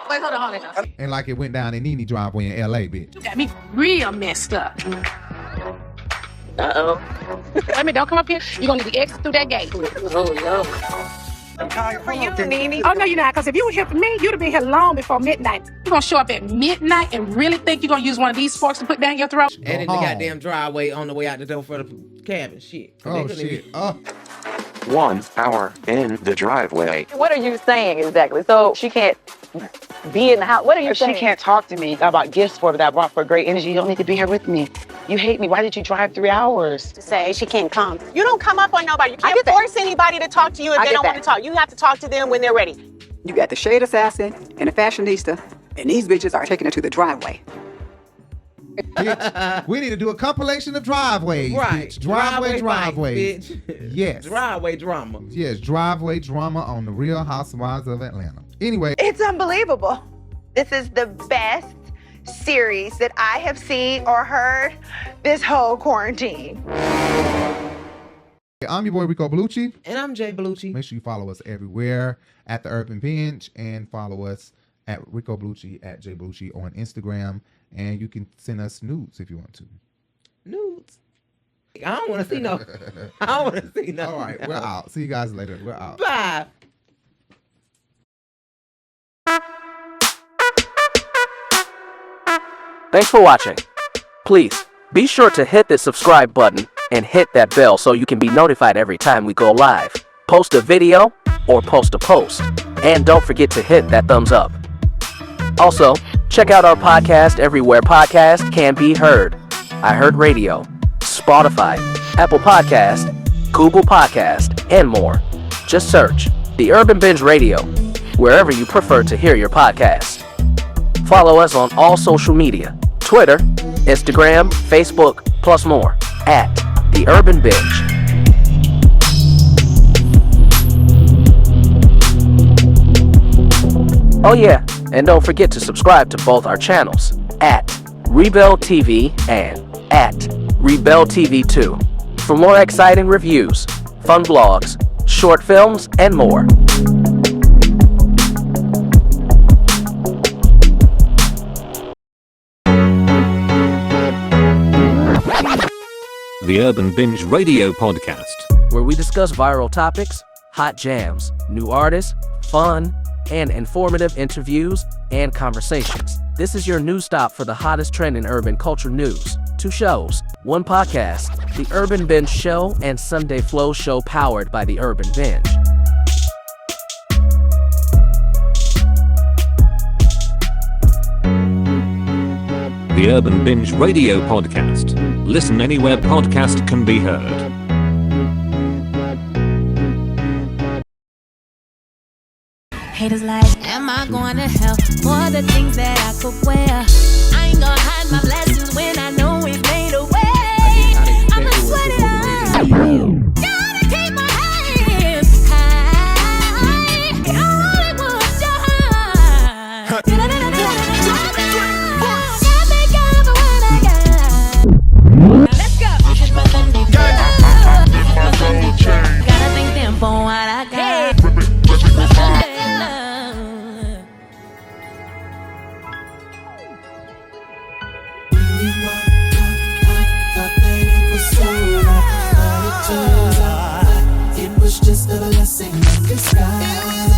Wait, hold on. And like it went down in Nene driveway in LA, bitch. You got me real messed up. Uh-oh. Wait a minute, don't come up here. You're going to need to exit through that gate. Oh, no. For you, Nene. Oh, no, you're not. Because if you were here for me, you'd have been here long before midnight. You're going to show up at midnight and really think you're going to use one of these forks to put down your throat? And in the goddamn driveway on the way out the door for the cabin. Shit. Oh, shit. Oh. 1 hour in the driveway. What are you saying exactly? So she can't be in the house. What are you saying? She can't talk to me about gifts for that I brought for great energy. You don't need to be here with me. You hate me. Why did you drive 3 hours? To say she can't come. You don't come up on nobody. You can't force anybody to talk to you if they don't want to talk. You have to talk to them when they're ready. You got the shade assassin and the fashionista, and these bitches are taking her to the driveway. Bitch, we need to do a compilation of driveways, right? Bitch. Driveways. Bitch. Yes. Driveway drama. Yes, driveway drama on the Real Housewives of Atlanta. Anyway. It's unbelievable. This is the best series that I have seen or heard this whole quarantine. I'm your boy Rico Bellucci. And I'm Jay Bellucci. Make sure you follow us everywhere at the Urban Binge and follow us at Rico Bellucci, at Jay Bellucci on Instagram. And you can send us nudes if you want to. Nudes? I don't want to see no. I don't want to see no. All right, we're out. See you guys later. We're out. Bye. Thanks for watching. Please, be sure to hit the subscribe button and hit that bell so you can be notified every time we go live, post a video, or post a post. And don't forget to hit that thumbs up. Also, check out our podcast everywhere podcasts can be heard. iHeartRadio, Spotify, Apple Podcast, Google Podcast, and more. Just search The Urban Binge Radio, wherever you prefer to hear your podcast. Follow us on all social media, Twitter, Instagram, Facebook, plus more, at The Urban Binge. Oh yeah, and don't forget to subscribe to both our channels, at RiBelTV and at RiBelTV2, for more exciting reviews, fun blogs, short films, and more. The Urban Binge Radio Podcast, where we discuss viral topics, hot jams, new artists, fun, and informative interviews and conversations. This is your news stop for the hottest trend in urban culture news. 2 shows, 1 podcast, The Urban Binge Show and Sunday Flow Show, powered by The Urban Binge. The Urban Binge Radio Podcast. Listen anywhere podcast can be heard. Haters like, am I going to hell for the things that I could wear? I ain't gonna hide my blessings when I know He's made a way. I'ma sweat it out. Gotta keep my hands high. All it was just. Let's go. Gotta thank them for what I got. It was just a blessing in disguise.